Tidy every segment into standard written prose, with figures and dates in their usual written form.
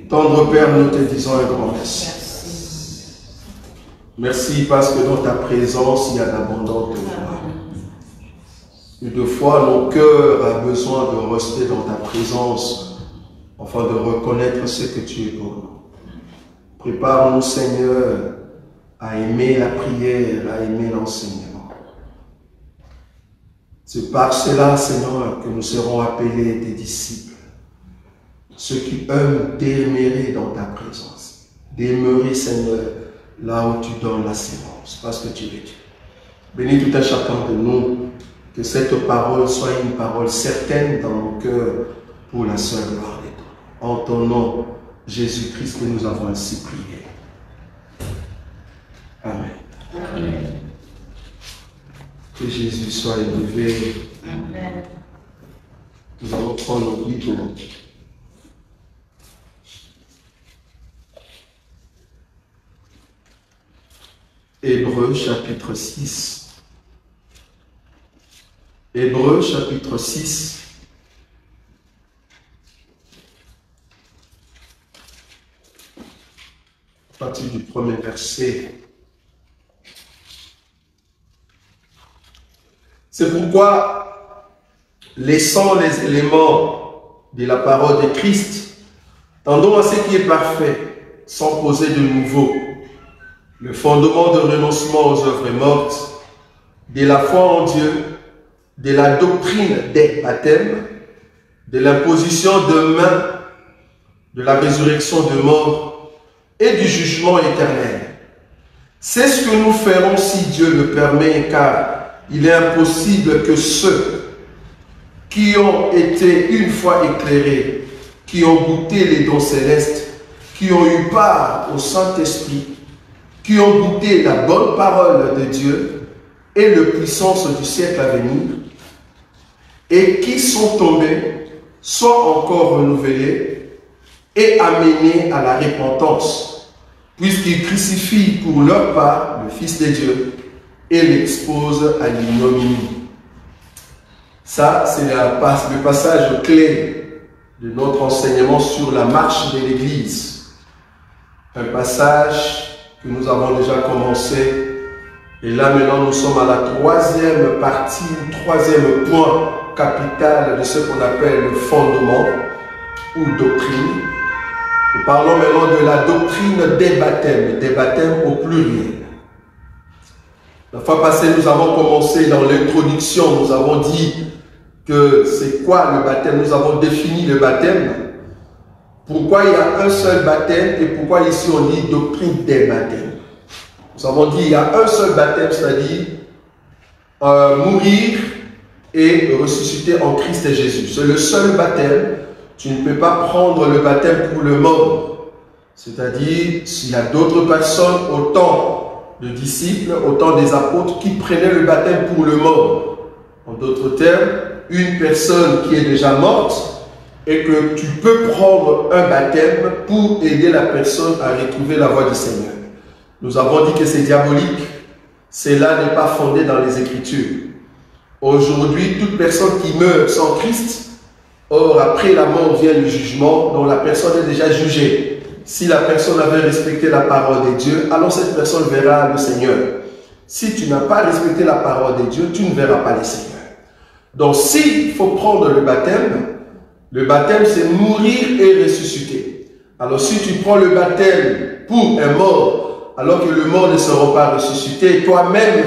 Tendre Père, nous te disons un grand merci. Merci parce que dans ta présence, il y a d'abondantes joie. Une de fois, nos cœurs ont besoin de rester dans ta présence, afin de reconnaître ce que tu es pour nous. Prépare-nous, Seigneur, à aimer la prière, à aimer l'enseignement. C'est par cela, Seigneur, que nous serons appelés tes disciples. Ceux qui aiment demeurer dans ta présence. Demeurer, Seigneur, là où tu donnes la sémence, parce que tu es Dieu. Bénis tout un chacun de nous, que cette parole soit une parole certaine dans nos cœurs pour la seule gloire de Dieu. En ton nom, Jésus-Christ, que nous avons ainsi prié. Amen. Amen. Que Jésus soit élevé. Amen. Nous allons prendre nos Bibles. Hébreux chapitre 6. Hébreux chapitre 6. À partir du premier verset. C'est pourquoi, laissant les éléments de la parole de Christ, tendons à ce qui est parfait, sans poser de nouveau. Le fondement de renoncement aux œuvres mortes, de la foi en Dieu, de la doctrine des baptêmes, de l'imposition de main, de la résurrection de mort et du jugement éternel. C'est ce que nous ferons si Dieu le permet, car il est impossible que ceux qui ont été une fois éclairés, qui ont goûté les dons célestes, qui ont eu part au Saint-Esprit, qui ont goûté la bonne parole de Dieu et la puissance du siècle à venir, et qui sont tombés, soient encore renouvelés et amenés à la repentance, puisqu'ils crucifient pour leur part le Fils de Dieu et l'exposent à l'ignominie. Ça, c'est le passage clé de notre enseignement sur la marche de l'Église. Un passage que nous avons déjà commencé. Et là, maintenant, nous sommes à la troisième partie, troisième point capital de ce qu'on appelle le fondement ou doctrine. Nous parlons maintenant de la doctrine des baptêmes au pluriel. La fois passée, nous avons commencé dans l'introduction, nous avons dit que c'est quoi le baptême, nous avons défini le baptême. Pourquoi il y a un seul baptême et pourquoi ici on dit doctrine des baptêmes. Nous avons dit qu'il y a un seul baptême, c'est-à-dire mourir et ressusciter en Christ et Jésus. C'est le seul baptême. Tu ne peux pas prendre le baptême pour le mort. C'est-à-dire, s'il y a d'autres personnes, autant de disciples, autant des apôtres qui prenaient le baptême pour le mort. En d'autres termes, une personne qui est déjà morte, et que tu peux prendre un baptême pour aider la personne à retrouver la voie du Seigneur. Nous avons dit que c'est diabolique. Cela n'est pas fondé dans les Écritures. Aujourd'hui, toute personne qui meurt sans Christ, or après la mort vient le jugement, dont la personne est déjà jugée. Si la personne avait respecté la parole de Dieu, alors cette personne verra le Seigneur. Si tu n'as pas respecté la parole de Dieu, tu ne verras pas le Seigneur. Donc s'il faut prendre le baptême c'est mourir et ressusciter. Alors si tu prends le baptême pour un mort, alors que le mort ne sera pas ressuscité, toi-même,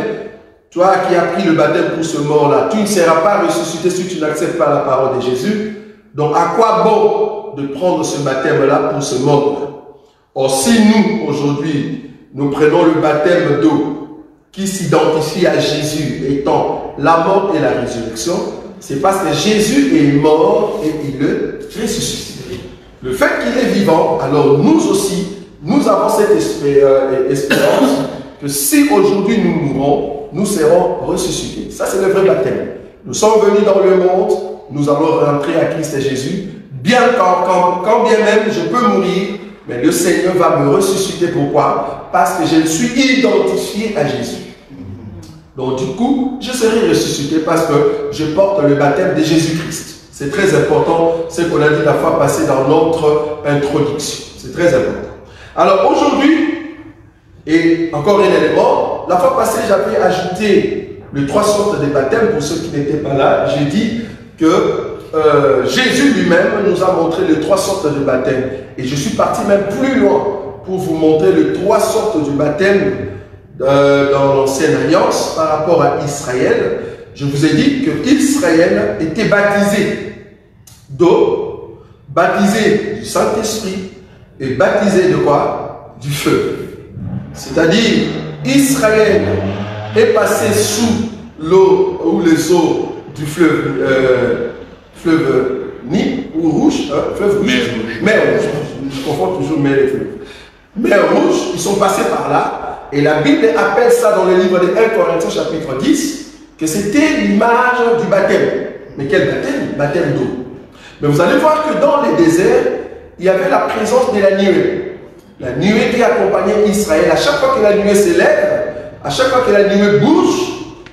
toi qui as pris le baptême pour ce mort-là, tu ne seras pas ressuscité si tu n'acceptes pas la parole de Jésus. Donc à quoi bon de prendre ce baptême-là pour ce mort? Or si nous, aujourd'hui, nous prenons le baptême d'eau qui s'identifie à Jésus étant la mort et la résurrection, c'est parce que Jésus est mort et il est ressuscité. Le fait qu'il est vivant, alors nous aussi, nous avons cette espérance que si aujourd'hui nous mourons, nous serons ressuscités. Ça, c'est le vrai baptême. Nous sommes venus dans le monde, nous allons rentrer à Christ et Jésus. Bien quand bien même je peux mourir, mais le Seigneur va me ressusciter. Pourquoi? Parce que je suis identifié à Jésus. Donc du coup, je serai ressuscité parce que je porte le baptême de Jésus-Christ. C'est très important, ce qu'on a dit la fois passée dans notre introduction. C'est très important. Alors aujourd'hui, et encore un élément, la fois passée j'avais ajouté les 3 sortes de baptêmes pour ceux qui n'étaient pas là. J'ai dit que Jésus lui-même nous a montré les 3 sortes de baptêmes. Et je suis parti même plus loin pour vous montrer les 3 sortes de baptêmes dans l'Ancienne Alliance par rapport à Israël. Je vous ai dit que Israël était baptisé d'eau, baptisé du Saint-Esprit et baptisé de quoi? Du feu. C'est-à-dire, Israël est passé sous l'eau ou les eaux du fleuve Nil ou rouge, hein, fleuve rouge, mer rouge, je confonds toujours mer et fleuve. Mer rouge, ils sont passés par là, et la Bible appelle ça dans le livre de 1 Corinthiens chapitre 10, que c'était l'image du baptême. Mais quel baptême? Baptême d'eau. Mais vous allez voir que dans les déserts, il y avait la présence de la nuée. La nuée qui accompagnait Israël. À chaque fois que la nuée s'élève, à chaque fois que la nuée bouge,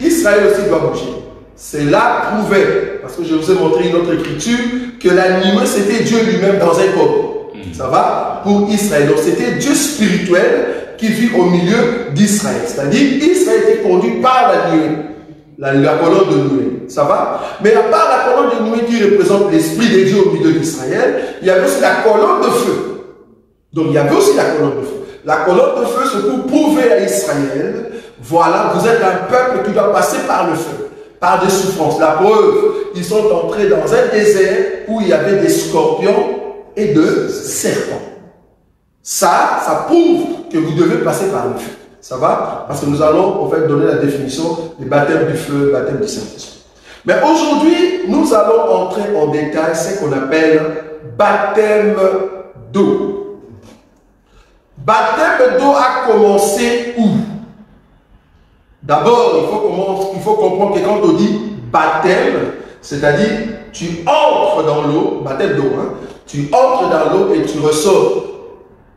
Israël aussi doit bouger. Cela prouvait, parce que je vous ai montré une autre écriture, que la nuée c'était Dieu lui-même dans un corps. Ça va? Pour Israël. Donc c'était Dieu spirituel qui vit au milieu d'Israël. C'est-à-dire Israël était conduit par la nuée. La colonne de nuée. Ça va? Mais à part la colonne de nuée qui représente l'esprit de Dieu au milieu d'Israël, il y avait aussi la colonne de feu. Donc il y avait aussi la colonne de feu. La colonne de feu, c'est pour prouver à Israël, voilà, vous êtes un peuple qui doit passer par le feu, par des souffrances. La preuve, ils sont entrés dans un désert où il y avait des scorpions et de serpents. Ça prouve que vous devez passer par le feu. Ça va? Parce que nous allons en fait donner la définition du baptême du feu, baptême du Saint-Esprit. Mais aujourd'hui, nous allons entrer en détail ce qu'on appelle baptême d'eau. Baptême d'eau a commencé où? D'abord, il faut comprendre que quand on dit baptême, c'est-à-dire tu entres dans l'eau, baptême d'eau, hein, tu entres dans l'eau et tu ressors.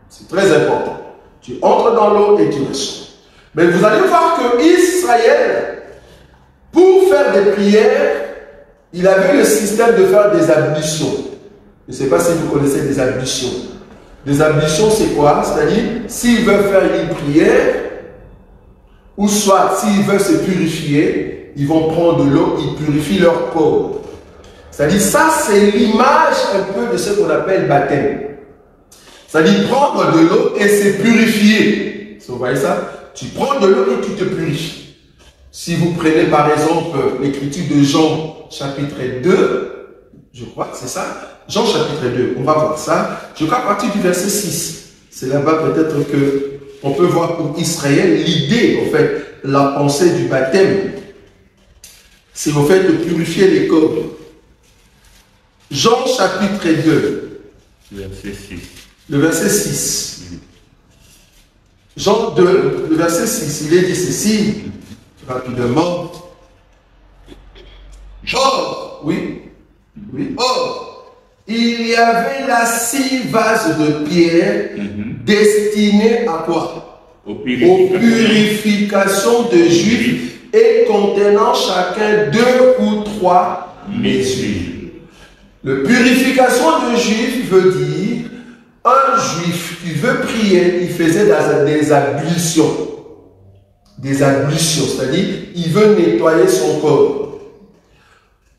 C'est très important. Tu entres dans l'eau et tu ressors. Mais vous allez voir que Israël, pour faire des prières, il avait le système de faire des ablutions. Je ne sais pas si vous connaissez des ablutions. Des ablutions, c'est quoi? C'est-à-dire, s'ils veulent faire une prière, ou soit s'ils veulent se purifier, ils vont prendre de l'eau, ils purifient leur corps. C'est-à-dire, ça, c'est l'image un peu de ce qu'on appelle baptême. C'est-à-dire, prendre de l'eau et se purifier. Vous voyez ça? Tu prends de l'eau et tu te purifies. Si vous prenez par exemple l'écriture de Jean chapitre 2, je crois que c'est ça, Jean chapitre 2, on va voir ça, je crois à partir du verset 6. C'est là-bas peut-être qu'on peut voir pour Israël l'idée, en fait, la pensée du baptême. C'est au fait de purifier les corps. Jean chapitre 2. Verset 6. Le verset 6. Jean 2, le verset 6, il est dit ceci, rapidement. Or, oui, or, il y avait là 6 vases de pierre destinés à quoi? Aux purifications de Juifs et contenant chacun 2 ou 3 mesures. Le purification de Juifs veut dire un juif qui veut prier, il faisait des ablutions. Des ablutions, c'est-à-dire il veut nettoyer son corps.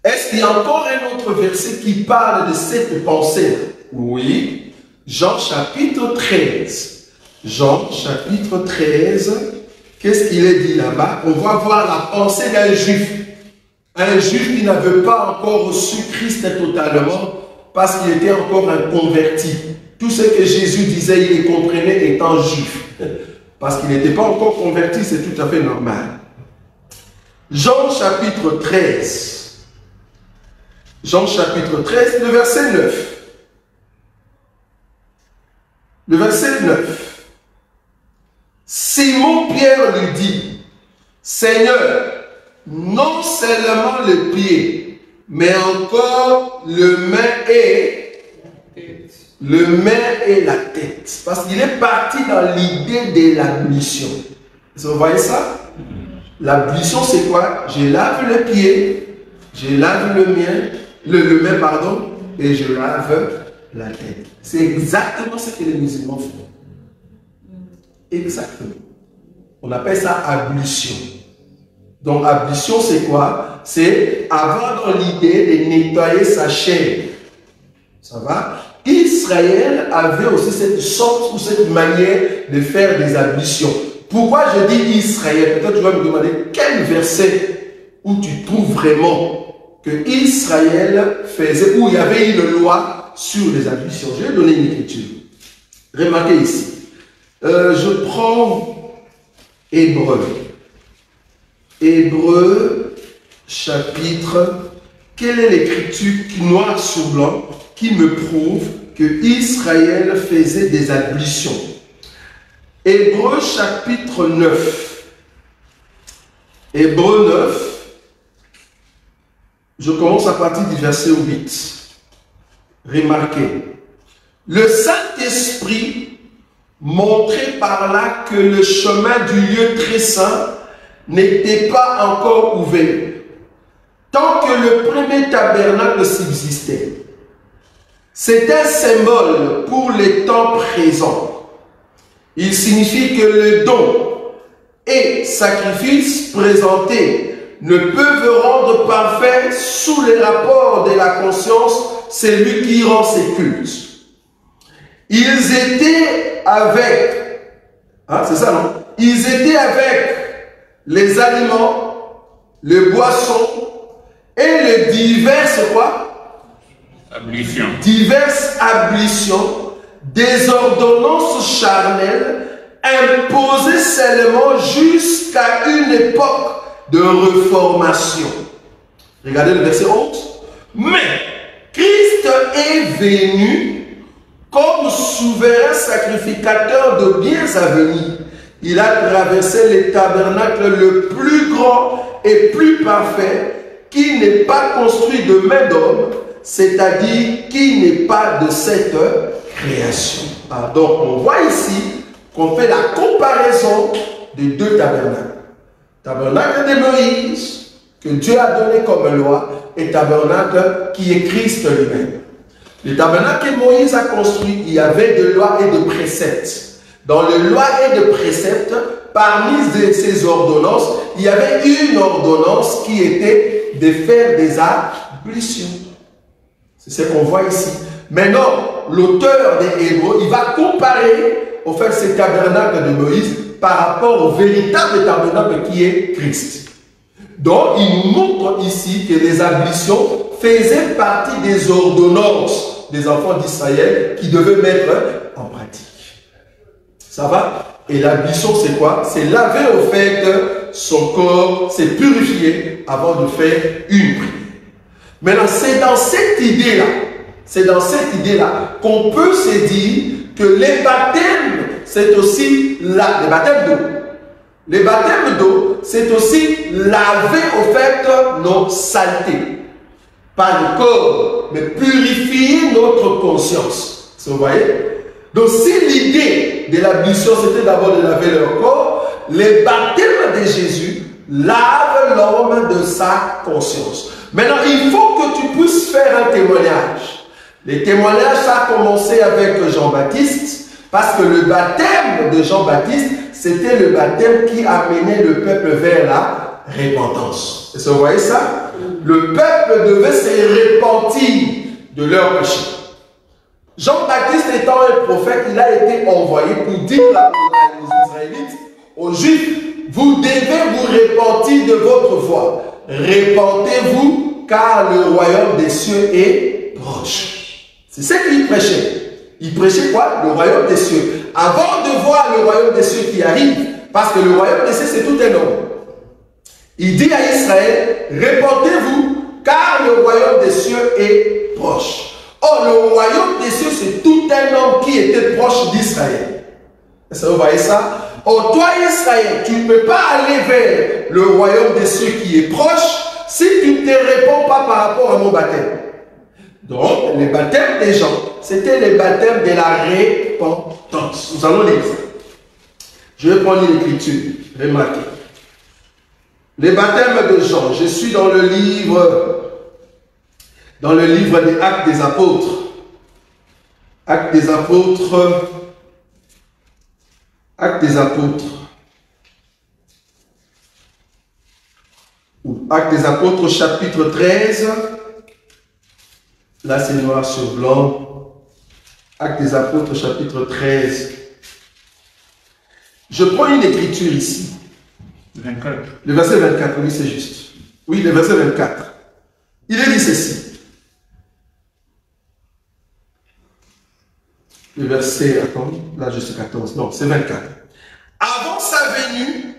Est-ce qu'il y a encore un autre verset qui parle de cette pensée? Oui. Jean chapitre 13. Jean chapitre 13. Qu'est-ce qu'il est dit là-bas? On va voir la pensée d'un juif. Un juif qui n'avait pas encore reçu Christ totalement parce qu'il était encore un converti. Tout ce que Jésus disait, il les comprenait étant juif. Parce qu'il n'était pas encore converti, c'est tout à fait normal. Jean chapitre 13. Jean chapitre 13, le verset 9. Le verset 9. Simon-Pierre lui dit, Seigneur, non seulement le pied, mais encore le main et la tête. Parce qu'il est parti dans l'idée de l'ablution. Vous voyez ça? L'ablution, c'est quoi? Je lave le pied, je lave le mien le mets, pardon, et je lave la tête. C'est exactement ce que les musulmans font. Exactement. On appelle ça ablution. Donc, ablution, c'est quoi? C'est avoir dans l'idée de nettoyer sa chair. Ça va? Israël avait aussi cette sorte ou cette manière de faire des ablutions. Pourquoi je dis Israël? Peut-être tu vas me demander quel verset où tu trouves vraiment que Israël faisait, où il y avait une loi sur les ablutions. Je vais donner une écriture. Remarquez ici. Je prends Hébreu. Hébreu, chapitre. Quelle est l'écriture noir sur blanc qui me prouve que Israël faisait des ablutions? Hébreu, chapitre 9. Hébreu 9. Je commence à partir du verset 8. Remarquez. Le Saint-Esprit montrait par là que le chemin du lieu très saint n'était pas encore ouvert, tant que le premier tabernacle subsistait. C'est un symbole pour les temps présents. Il signifie que le don et sacrifice présentés ne peuvent rendre parfait sous les rapports de la conscience celui qui rend ses cultes. Ils étaient avec, c'est ça non? Ils étaient avec les aliments, les boissons et les diverses quoi? Ablutions. Diverses ablutions, des ordonnances charnelles imposées seulement jusqu'à une époque de réformation. Regardez le verset 11. Mais Christ est venu comme souverain sacrificateur de biens à venir. Il a traversé le tabernacle le plus grand et plus parfait, qui n'est pas construit de main d'homme, c'est-à-dire qui n'est pas de cette création. Donc on voit ici qu'on fait la comparaison des deux tabernacles. Tabernacle de Moïse, que Dieu a donné comme loi, et tabernacle qui est Christ lui-même. Le tabernacle que Moïse a construit, il y avait de lois et de préceptes. Dans les lois et de préceptes, parmi ces ordonnances, il y avait une ordonnance qui était de faire des ablutions. C'est ce qu'on voit ici. Maintenant, l'auteur des Hébreux, il va comparer au fait ce tabernacle de Moïse par rapport au véritable tabernacle qui est Christ. Donc, il nous montre ici que les ablutions faisaient partie des ordonnances des enfants d'Israël qui devaient mettre en pratique. Ça va? Et l'ablution, c'est quoi? C'est laver au fait son corps, c'est purifier avant de faire une prière. Maintenant, c'est dans cette idée-là, qu'on peut se dire que les baptêmes, c'est aussi les baptêmes d'eau. Les baptêmes d'eau, c'est aussi laver au fait nos saletés. Pas le corps, mais purifier notre conscience. Vous voyez? Donc si l'idée de l'ablution, c'était d'abord de laver leur corps, les baptêmes de Jésus lavent l'homme de sa conscience. Maintenant, il faut que tu puisses faire un témoignage. Les témoignages, ça a commencé avec Jean-Baptiste, parce que le baptême de Jean-Baptiste, c'était le baptême qui amenait le peuple vers la repentance. Est-ce que vous voyez ça? Le peuple devait se repentir de leurs péchés. Jean-Baptiste étant un prophète, il a été envoyé pour dire aux Israélites, aux Juifs, vous devez vous repentir de votre voie. Repentez-vous, car le royaume des cieux est proche. C'est ce qu'il prêchait. Il prêchait quoi? Le royaume des cieux. Avant de voir le royaume des cieux qui arrive, parce que le royaume des cieux, c'est tout un homme. Il dit à Israël, repentez-vous, car le royaume des cieux est proche. Or, le royaume des cieux, c'est tout un homme qui était proche d'Israël. Est-ce que vous voyez ça? Or, toi, Israël, tu ne peux pas aller vers le royaume des cieux qui est proche si tu ne te réponds pas par rapport à mon baptême. Donc, les baptêmes des gens, c'était les baptêmes de la repentance. Nous allons lire ça. Je vais prendre l'écriture. Remarquez. Les baptêmes de Jean. Je suis dans le livre dans le livre des Actes des Apôtres. Actes des Apôtres. Actes des Apôtres. Actes des Apôtres, chapitre 13. Là, c'est noir sur blanc. Actes des Apôtres, chapitre 13. Je prends une écriture ici. 24. Le verset 24, oui, c'est juste. Oui, le verset 24. Il est dit ceci. Le verset, attends, là je suis 14, non, c'est 24. Avant sa venue,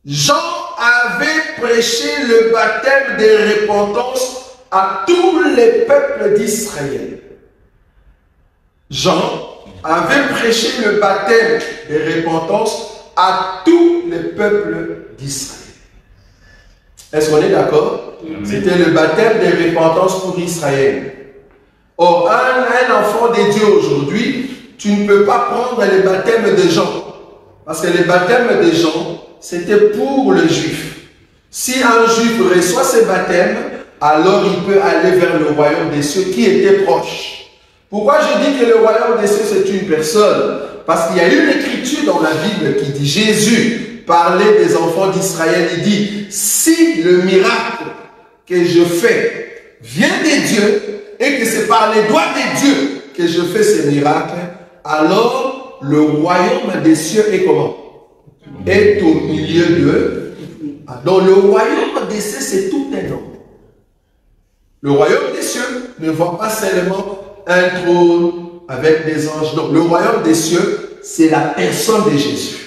Jean avait prêché le baptême de repentance à tous les peuples d'Israël. Jean avait prêché le baptême de repentance à tous les peuples d'Israël. Est-ce qu'on est d'accord? C'était le baptême de repentance pour Israël. Or, un enfant de Dieu aujourd'hui, tu ne peux pas prendre le baptême de Jean. Parce que le baptême de Jean, c'était pour le juif. Si un juif reçoit ce baptême, alors il peut aller vers le royaume des cieux qui était proche. Pourquoi je dis que le royaume des cieux c'est une personne? Parce qu'il y a une écriture dans la Bible qui dit, Jésus parlait des enfants d'Israël, il dit, si le miracle que je fais vient de Dieu et que c'est par les doigts de Dieu que je fais ces miracles, alors le royaume des cieux est comment? Est au milieu d'eux. Donc le royaume des cieux c'est tout un homme. Le royaume des cieux ne voit pas seulement un trône avec des anges. Donc le royaume des cieux c'est la personne de Jésus.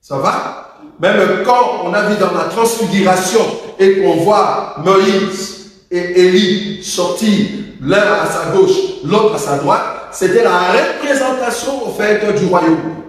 Ça va? Même quand on a vu dans la transfiguration et qu'on voit Moïse et Élie sortir l'un à sa gauche, l'autre à sa droite, c'était la représentation au fait du royaume.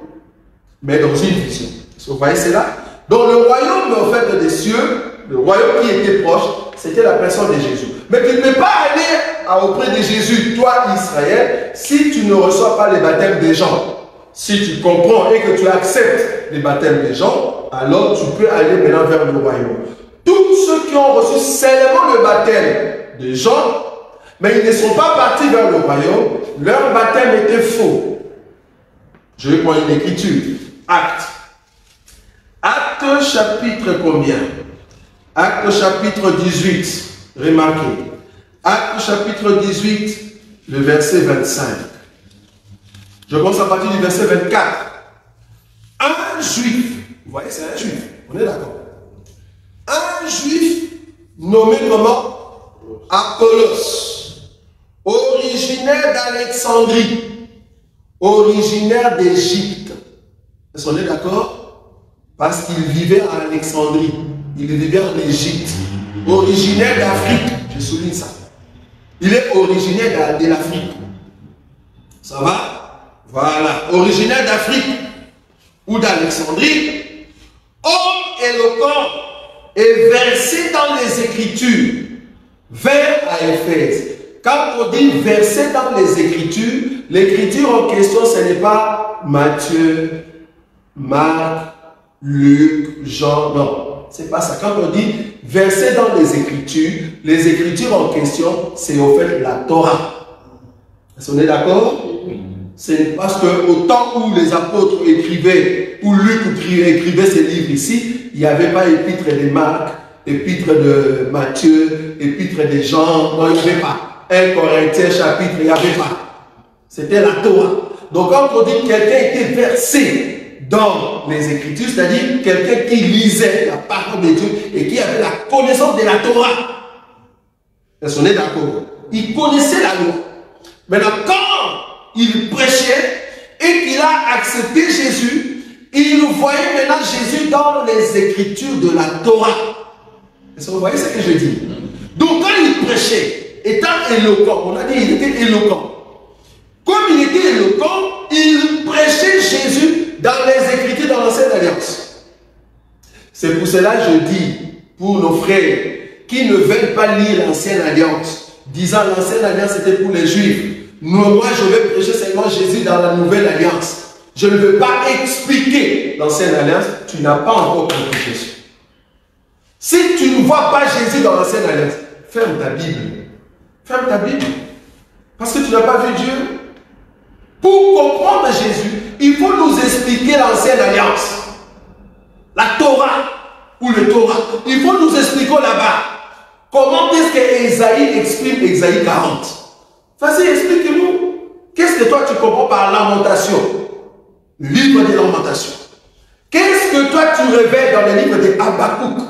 Mais dans une vision. Vous voyez cela? Donc le royaume au fait des cieux, le royaume qui était proche, c'était la personne de Jésus. Mais tu ne peux pas aller auprès de Jésus, toi Israël, si tu ne reçois pas le baptême des gens. Si tu comprends et que tu acceptes le baptême des gens, alors tu peux aller maintenant vers le royaume. Tous ceux qui ont reçu seulement le baptême des gens, mais ils ne sont pas partis vers le royaume, leur baptême était faux. Je vais prendre une écriture. Actes. Actes chapitre combien? Actes chapitre 18. Remarquez. Actes chapitre 18, le verset 25. Je commence à partir du verset 24. Un juif, vous voyez, c'est un juif, on est d'accord. Un juif nommé comment? Apollos, originaire d'Alexandrie, originaire d'Égypte. Est-ce qu'on est d'accord? Parce qu'il vivait à Alexandrie, il vivait en Égypte, originaire d'Afrique, je souligne ça. Il est originaire de l'Afrique. Ça va? Voilà, originaire d'Afrique ou d'Alexandrie, homme éloquent et versé dans les Écritures, vers à Éphèse. Quand on dit versé dans les Écritures, l'écriture en question, ce n'est pas Matthieu, Marc, Luc, Jean, non. C'est pas ça. Quand on dit versé dans les Écritures en question, c'est au fait la Torah. Est-ce qu'on est d'accord? C'est parce qu'au temps où les apôtres écrivaient, où Luc écrivait ses livres ici, il n'y avait pas épître de Marc, épître de Matthieu, épître de Jean, non, il n'y avait pas. 1 Corinthiens chapitre, il n'y avait pas. C'était la Torah. Donc quand on dit que quelqu'un était versé dans les Écritures, c'est-à-dire quelqu'un qui lisait la parole de Dieu et qui avait la connaissance de la Torah. Est-ce qu'on est d'accord? Il connaissait la loi. Maintenant, quand il prêchait et qu'il a accepté Jésus, il voyait maintenant Jésus dans les Écritures de la Torah. Est-ce que vous voyez ce que je dis? Donc quand il prêchait, étant éloquent, on a dit qu'il était éloquent. Comme il était éloquent, il prêchait Jésus dans les Écritures dans l'Ancienne Alliance. C'est pour cela que je dis, pour nos frères qui ne veulent pas lire l'Ancienne Alliance, disant l'Ancienne Alliance c'était pour les Juifs. Moi, je vais prêcher seulement Jésus dans la Nouvelle Alliance. Je ne veux pas expliquer l'Ancienne Alliance. Tu n'as pas encore compris Jésus. Si tu ne vois pas Jésus dans l'Ancienne Alliance, ferme ta Bible. Ferme ta Bible. Parce que tu n'as pas vu Dieu. Pour comprendre Jésus, il faut nous expliquer l'ancienne alliance. La Torah ou le Torah. Il faut nous expliquer là-bas. Comment est-ce que Ésaïe exprime Ésaïe 40? Vas-y, explique-nous. Qu'est-ce que toi tu comprends par lamentation? Livre des lamentations. Qu'est-ce que toi tu révèles dans le livre de Habakkuk?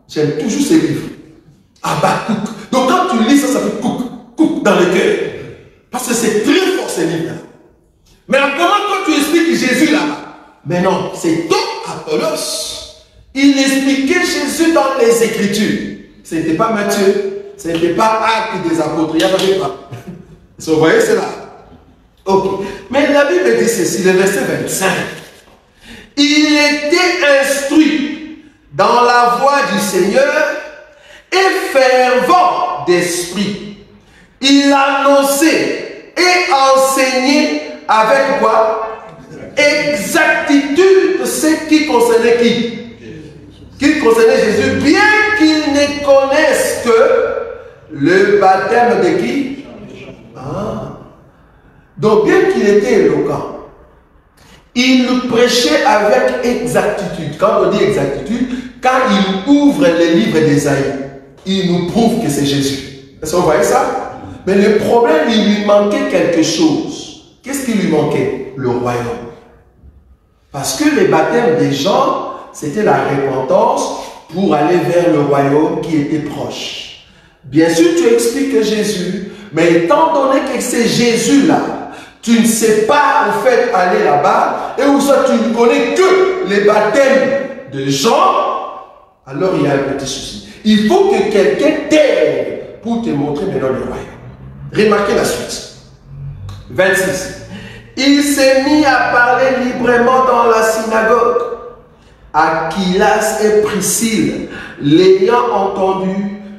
J'aime toujours ces livres. Habakkuk. Donc quand tu lis ça, ça fait couk dans le cœur. Parce que c'est très fort ces livres-là. Mais comment toi tu expliques Jésus là-bas? Mais non, c'est toi, Apollos. Il expliquait Jésus dans les Écritures. Ce n'était pas Matthieu, ce n'était pas Actes des Apôtres, il n'y avait pas. Vous voyez cela? Ok. Mais la Bible dit ceci, le verset 25. Il était instruit dans la voie du Seigneur et fervent d'esprit. Il annonçait et enseignait avec quoi? Exactitude ce qui concernait qui? Qui concernait Jésus, bien qu'il ne connaisse que le baptême de qui? Ah. Donc bien qu'il était éloquent, il nous prêchait avec exactitude. Quand on dit exactitude, quand il ouvre les livres d'Ésaïe, il nous prouve que c'est Jésus. Est-ce que vous voyez ça? Mais le problème, il lui manquait quelque chose. Qu'est-ce qui lui manquait? Le royaume. Parce que les baptêmes des gens, c'était la repentance pour aller vers le royaume qui était proche. Bien sûr, tu expliques Jésus, mais étant donné que c'est Jésus-là, tu ne sais pas en fait aller là-bas, et où ça tu ne connais que les baptêmes de Jean, alors il y a un petit souci. Il faut que quelqu'un t'aide pour te montrer maintenant le royaume. Remarquez la suite. 26. Il s'est mis à parler librement dans la synagogue. Aquilas et Priscille, l'ayant entendu,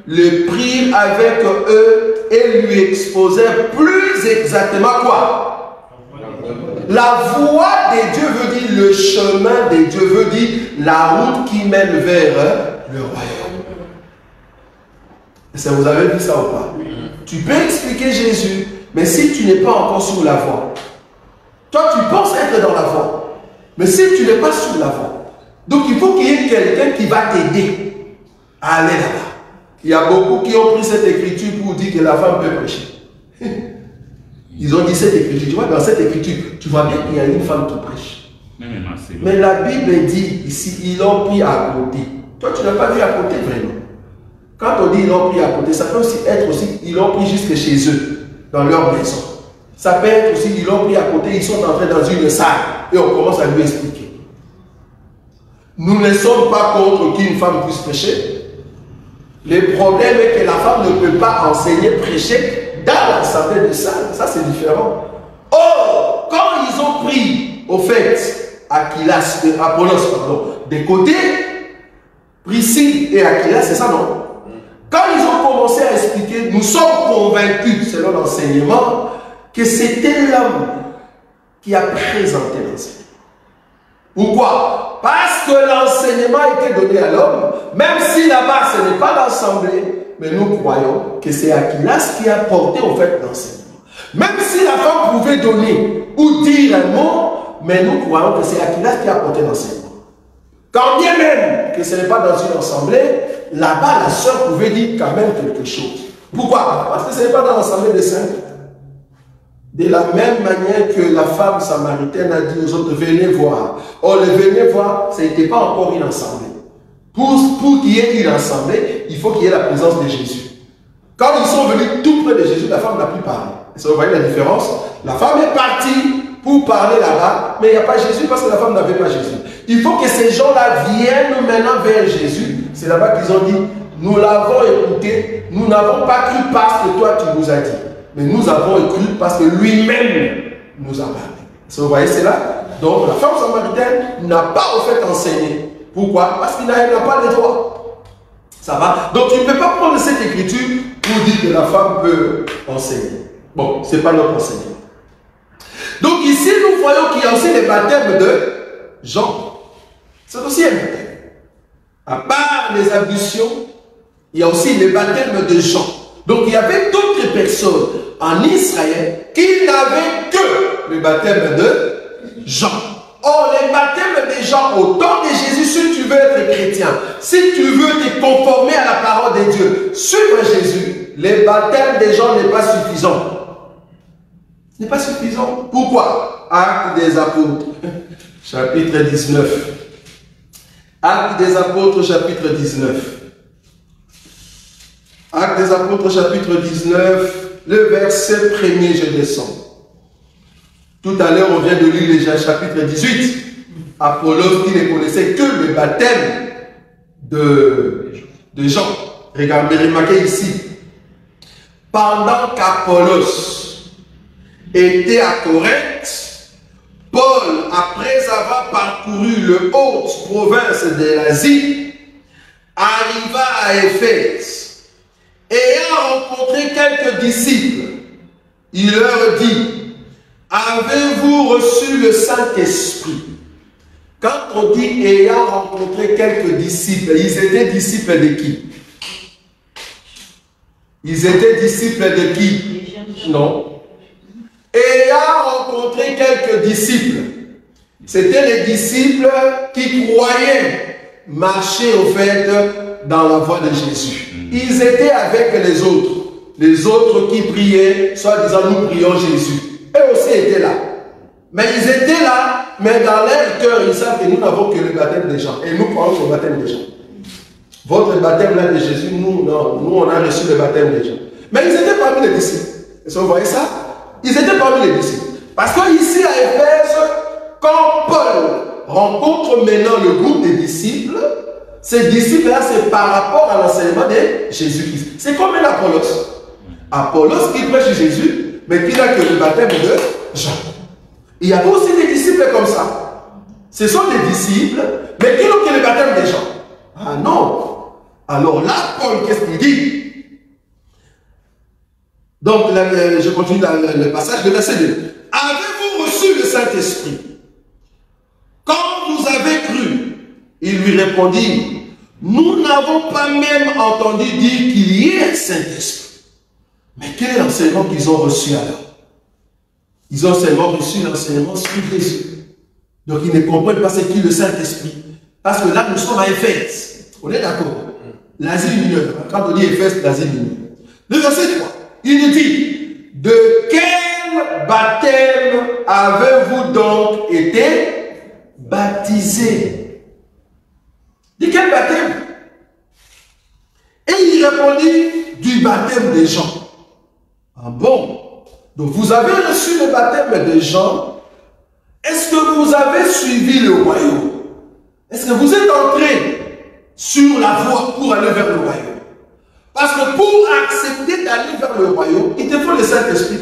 le prirent avec eux et lui exposèrent plus exactement quoi? La voie des dieux veut dire le chemin des dieux, veut dire la route qui mène vers le royaume. Est-ce que vous avez vu ça ou pas? Tu peux expliquer Jésus, mais si tu n'es pas encore sur la voie, toi tu penses être dans la voie, mais si tu n'es pas sur la voie, donc il faut qu'il y ait quelqu'un qui va t'aider à aller là-bas. Il y a beaucoup qui ont pris cette écriture pour dire que la femme peut prêcher. Ils ont dit cette écriture. Tu vois, dans cette écriture, tu vois bien qu'il y a une femme qui prêche. Mais la Bible dit ici, ils l'ont pris à côté. Toi, tu n'as pas vu à côté vraiment. Quand on dit ils l'ont pris à côté, ça peut aussi être aussi, ils l'ont pris jusque chez eux, dans leur maison. Ça peut être aussi, ils l'ont pris à côté, ils sont entrés dans une salle et on commence à lui expliquer. Nous ne sommes pas contre qu'une femme puisse prêcher. Le problème est que la femme ne peut pas enseigner, prêcher dans l'assemblée de salle. Ça, c'est différent. Or, quand ils ont pris, au fait, Aquilas, Apollos, pardon, des côtés, Priscille et Aquilas, c'est ça, non? Quand ils ont commencé à expliquer, nous sommes convaincus, selon l'enseignement, que c'était l'homme qui a présenté l'enseignement. Pourquoi? Parce que l'enseignement était donné à l'homme, même si là-bas ce n'est pas l'assemblée, mais nous croyons que c'est Aquilas qui a porté au fait l'enseignement. Même si la femme pouvait donner ou dire un mot, mais nous croyons que c'est Aquilas qui a porté l'enseignement. Quand bien même que ce n'est pas dans une assemblée, là-bas la sœur pouvait dire quand même quelque chose. Pourquoi? Parce que ce n'est pas dans l'assemblée des saints. De la même manière que la femme samaritaine a dit aux autres, venez voir. Or, le venez voir, ce n'était pas encore une assemblée. Pour qu'il y ait une assemblée, il faut qu'il y ait la présence de Jésus. Quand ils sont venus tout près de Jésus, la femme n'a plus parlé. Vous voyez la différence? La femme est partie pour parler là-bas, mais il n'y a pas Jésus parce que la femme n'avait pas Jésus. Il faut que ces gens-là viennent maintenant vers Jésus. C'est là-bas qu'ils ont dit, nous l'avons écouté, nous n'avons pas cru parce que toi tu nous as dit. Mais nous avons cru parce que lui-même nous a parlé. Vous voyez cela? Donc la femme samaritaine n'a pas au fait enseigné. Pourquoi? Parce qu'il n'a pas les droits. Ça va? Donc tu ne peux pas prendre cette écriture pour dire que la femme peut enseigner. Bon, ce n'est pas notre enseignement. Donc ici nous voyons qu'il y a aussi les baptêmes de Jean. C'est aussi un baptême. À part les ablutions, il y a aussi les baptêmes de Jean. Donc il y avait d'autres personnes en Israël qui n'avaient que le baptême de Jean. Or, les baptêmes des gens au temps de Jésus, si tu veux être chrétien, si tu veux te conformer à la parole de Dieu, suivre Jésus, les baptêmes des gens n'est pas suffisant. N'est pas suffisant. Pourquoi? Actes des apôtres, chapitre 19. Actes des apôtres, chapitre 19. Actes des apôtres, chapitre 19, le verset 1er, je descends. Tout à l'heure, on vient de lire déjà chapitre 18. Apollos qui ne connaissait que le baptême de Jean. Regardez, remarquez ici. Pendant qu'Apollos était à Corinthe, Paul, après avoir parcouru le haute province de l'Asie, arriva à Éphèse. Ayant rencontré quelques disciples, il leur dit: avez-vous reçu le Saint-Esprit? Quand on dit ayant rencontré quelques disciples, ils étaient disciples de qui? Ils étaient disciples de qui? Non. Ayant rencontré quelques disciples, c'était les disciples qui croyaient marcher au fait dans la voie de Jésus. Ils étaient avec les autres qui priaient, soit disant nous prions Jésus. Eux aussi étaient là. Mais ils étaient là, mais dans leur cœur, ils savent que nous n'avons que le baptême des gens. Et nous croyons au baptême des gens. Votre baptême là de Jésus, nous, non, nous on a reçu le baptême des gens. Mais ils étaient parmi les disciples. Est-ce que vous voyez ça? Ils étaient parmi les disciples. Parce que ici à Éphèse, quand Paul rencontre maintenant le groupe des disciples, ces disciples-là, c'est par rapport à l'enseignement de Jésus-Christ. C'est comme un Apollos. Apollos qui prêche Jésus, mais qui n'a que le baptême de Jean. Il y avait aussi des disciples comme ça. Ce sont des disciples, mais qui n'ont que le baptême des gens. Ah non. Alors là, Paul, qu'est-ce qu'il dit? Donc, là, je continue le passage de verset 2. Avez-vous reçu le Saint-Esprit? Quand vous avez cru, il lui répondit, nous n'avons pas même entendu dire qu'il y ait un Saint-Esprit. Mais quel est l'enseignement qu'ils ont reçu alors? Ils ont seulement reçu l'enseignement sur Jésus. Donc ils ne comprennent pas ce qu'est le Saint-Esprit. Parce que là, nous sommes à Éphèse. On est d'accord? L'Asie mineure. Quand on dit Éphèse, l'Asie mineure. Le verset 3, il nous dit, de quel baptême avez-vous donc été baptisé? De quel baptême? Et il répondit, du baptême des gens. Ah bon? Donc vous avez reçu le baptême de Jean. Est-ce que vous avez suivi le royaume? Est-ce que vous êtes entré sur la voie pour aller vers le royaume? Parce que pour accepter d'aller vers le royaume, il te faut le Saint-Esprit.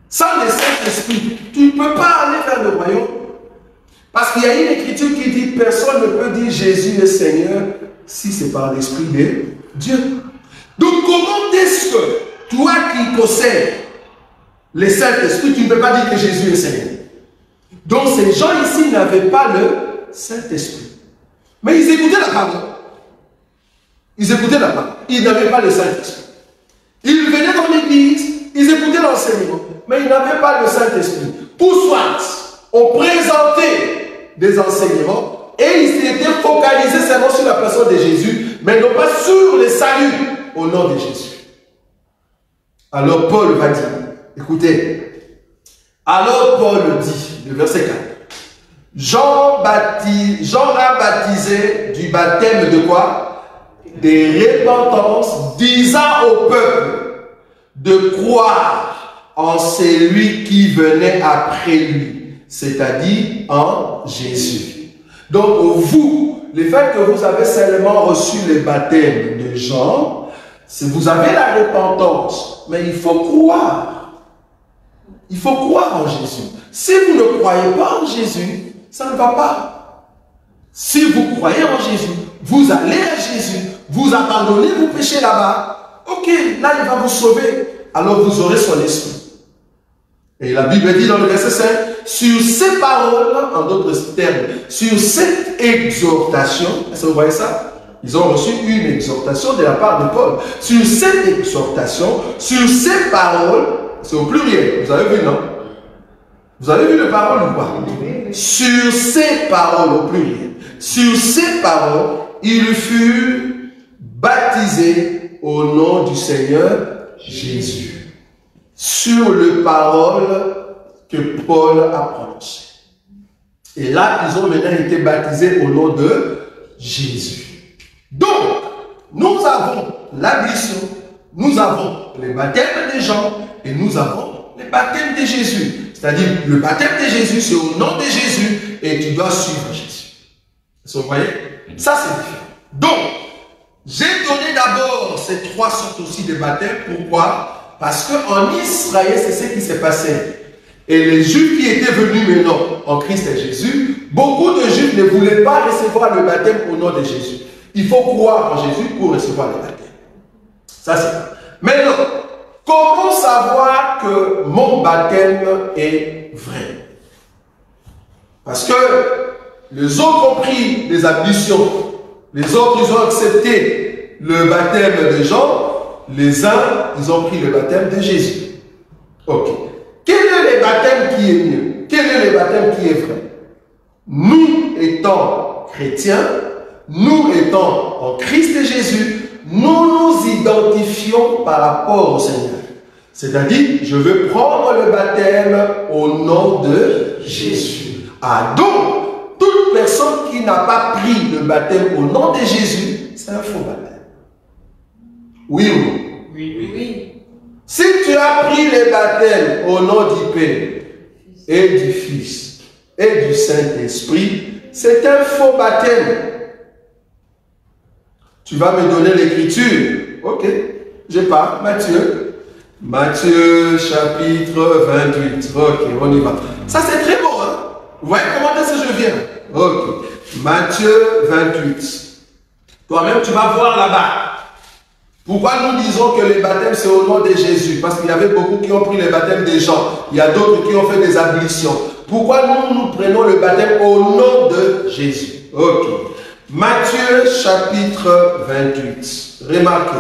Sans le Saint-Esprit, tu ne peux pas aller vers le royaume. Parce qu'il y a une écriture qui dit, personne ne peut dire Jésus est Seigneur si c'est par l'Esprit de Dieu. Donc comment est-ce que toi qui possèdes le Saint-Esprit, tu ne peux pas dire que Jésus est Seigneur? Donc ces gens ici n'avaient pas le Saint-Esprit. Mais ils écoutaient la parole. Ils écoutaient la parole. Ils n'avaient pas le Saint-Esprit. Ils venaient dans l'église, ils écoutaient l'enseignement, mais ils n'avaient pas le Saint-Esprit. Pour soit, on présentait des enseignements et ils étaient focalisés seulement sur la personne de Jésus, mais non pas sur le salut au nom de Jésus. Alors Paul va dire, écoutez, alors Paul dit, le verset 4, Jean a baptisé du baptême de quoi? Des repentances, disant au peuple de croire en celui qui venait après lui, c'est-à-dire en Jésus. Donc vous, le fait que vous avez seulement reçu le baptême de Jean, vous avez la repentance, mais il faut croire. Il faut croire en Jésus. Si vous ne croyez pas en Jésus, ça ne va pas. Si vous croyez en Jésus, vous allez à Jésus, vous abandonnez vos péchés là-bas, ok, là il va vous sauver, alors vous aurez son esprit. Et la Bible dit dans le verset 5, sur ces paroles, en d'autres termes, sur cette exhortation, est-ce que vous voyez ça? Ils ont reçu une exhortation de la part de Paul. Sur cette exhortation, sur ces paroles, c'est au pluriel. Vous avez vu, non? Vous avez vu les paroles ou pas? Sur ces paroles au pluriel. Sur ces paroles, il fut baptisé au nom du Seigneur Jésus. Sur les paroles que Paul a prononcées. Et là, ils ont maintenant été baptisés au nom de Jésus. Donc, nous avons l'ablution, nous avons les baptêmes des gens et nous avons les baptêmes de Jésus. C'est-à-dire, le baptême de Jésus, c'est au nom de Jésus et tu dois suivre Jésus. Vous voyez? Ça, c'est différent. Donc, j'ai donné d'abord ces trois sortes aussi de baptêmes. Pourquoi? Parce qu'en Israël, c'est ce qui s'est passé. Et les Juifs qui étaient venus maintenant en Christ et Jésus, beaucoup de Juifs ne voulaient pas recevoir le baptême au nom de Jésus. Il faut croire en Jésus pour recevoir le baptême. Ça, c'est... Maintenant, comment savoir que mon baptême est vrai? Parce que les autres ont pris des ablutions. Les autres, ils ont accepté le baptême de Jean. Les uns, ils ont pris le baptême de Jésus. Ok. Quel est le baptême qui est mieux? Quel est le baptême qui est vrai? Nous étant chrétiens, nous étant en Christ et Jésus, nous nous identifions par rapport au Seigneur. C'est-à-dire, je veux prendre le baptême au nom de Jésus. Ah donc, toute personne qui n'a pas pris le baptême au nom de Jésus, c'est un faux baptême. Oui ou non? Oui, oui. Si tu as pris le baptême au nom du Père et du Fils et du Saint-Esprit, c'est un faux baptême. Tu vas me donner l'écriture. Ok, je pars. Matthieu. Matthieu chapitre 28. Ok, on y va. Ça c'est très beau, hein? Vous voyez comment est-ce que je viens? Ok. Matthieu 28. Toi-même, tu vas voir là-bas. Pourquoi nous disons que le baptême c'est au nom de Jésus? Parce qu'il y avait beaucoup qui ont pris le baptême des gens. Il y a d'autres qui ont fait des ablutions. Pourquoi nous prenons le baptême au nom de Jésus? Ok. Matthieu chapitre 28. Remarquez.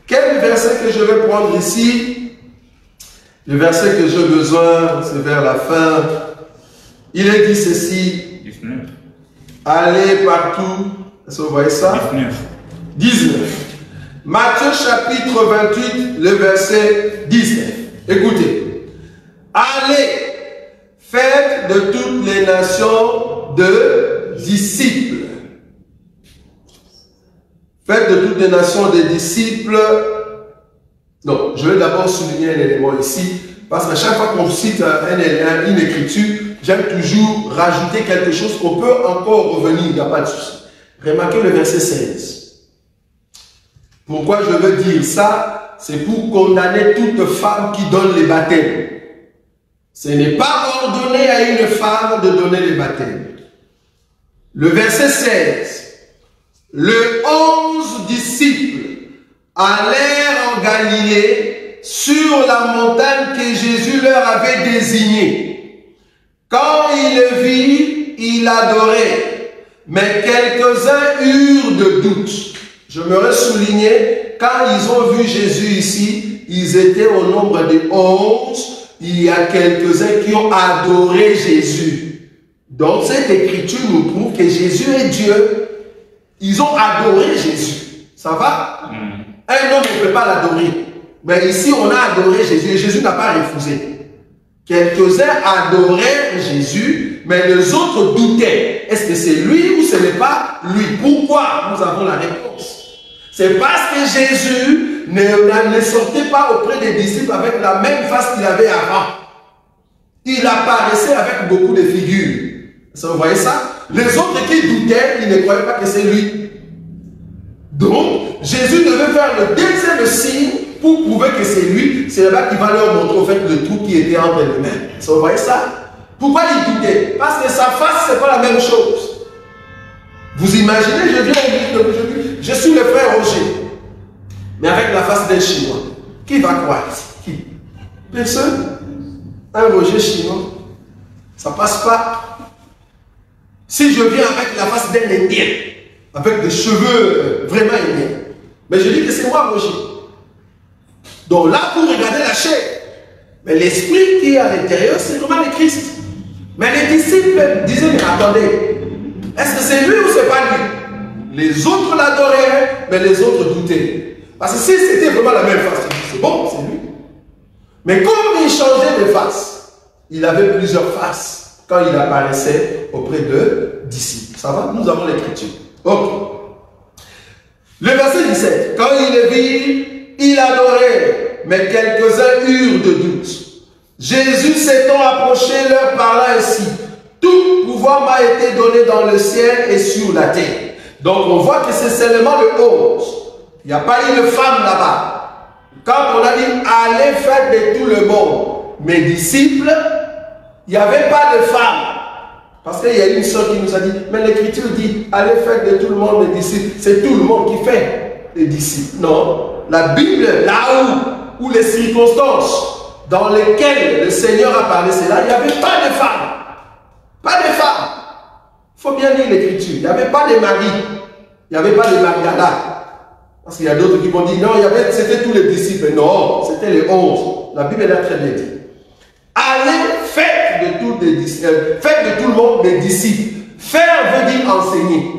Quel verset que je vais prendre ici? Le verset que j'ai besoin, c'est vers la fin. Il est dit ceci. 19. Allez partout. Est-ce que vous voyez ça? 19. 19. Matthieu chapitre 28, le verset 19. Écoutez. Allez, faites de toutes les nations de disciples. Faites de toutes les nations des disciples. Non, je vais d'abord souligner un élément ici, parce qu'à chaque fois qu'on cite une écriture, j'aime toujours rajouter quelque chose qu'on peut encore revenir, il n'y a pas de souci. Remarquez le verset 16. Pourquoi je veux dire ça? C'est pour condamner toute femme qui donne les baptêmes. Ce n'est pas ordonné à une femme de donner les baptêmes. Le verset 16. Les 11 disciples allèrent en Galilée sur la montagne que Jésus leur avait désignée. Quand ils le virent, ils l'adoraient. Mais quelques-uns eurent de doutes. J'aimerais souligner, quand ils ont vu Jésus ici, ils étaient au nombre de 11. Il y a quelques-uns qui ont adoré Jésus. Donc cette écriture nous prouve que Jésus est Dieu. Ils ont adoré Jésus. Ça va? Un homme ne peut pas l'adorer. Mais ici, on a adoré Jésus et Jésus n'a pas refusé. Quelques-uns adoraient Jésus, mais les autres doutaient. Est-ce que c'est lui ou ce n'est pas lui? Pourquoi? Nous avons la réponse. C'est parce que Jésus ne sortait pas auprès des disciples avec la même face qu'il avait avant. Il apparaissait avec beaucoup de figures. Vous voyez ça? Les autres qui doutaient, ils ne croyaient pas que c'est lui. Donc, Jésus devait faire le deuxième signe pour prouver que c'est lui. C'est là qu'il va leur montrer au fait le trou qui était entre les mains. Vous voyez ça? Pourquoi ils doutaient? Parce que sa face, ce n'est pas la même chose. Vous imaginez, je viens au milieu de je suis le frère Roger, mais avec la face d'un Chinois. Qui va croire? Qui? Personne. Un Roger chinois, ça ne passe pas. Si je viens avec la face d'un Indien, avec des cheveux vraiment aimés. Mais je dis que c'est moi, Roger. Donc là, vous regardez la chair. Mais l'esprit qui est à l'intérieur, c'est vraiment le Christ. Mais les disciples disaient, mais attendez, est-ce que c'est lui ou c'est pas lui? Les autres l'adoraient, mais les autres doutaient. Parce que si c'était vraiment la même face, c'est bon, c'est lui. Mais comme il changeait de face, il avait plusieurs faces quand il apparaissait auprès de disciples. Ça va? Nous avons l'écriture. Ok. Le verset 17. Quand il le vit, il adorait, mais quelques-uns eurent de doute. Jésus s'étant approché leur parla ainsi. Tout pouvoir m'a été donné dans le ciel et sur la terre. Donc on voit que c'est seulement le 11. Il n'y a pas eu de femme là-bas. Quand on a dit allez faire de tout le monde mes disciples, il n'y avait pas de femme. Parce qu'il y a une soeur qui nous a dit, mais l'écriture dit allez faire de tout le monde mes disciples. C'est tout le monde qui fait les disciples. Non. La Bible, là où les circonstances dans lesquelles le Seigneur a parlé, c'est là, il n'y avait pas de femme. Pas de femme. Il faut bien lire l'écriture. Il n'y avait pas de mari. Il n'y avait pas de Magdala. Parce qu'il y a d'autres qui vont dire, non, c'était tous les disciples. Non, c'était les 11. La Bible l'a très bien dit. Allez, faites de tout le monde des disciples. Faire veut dire enseigner.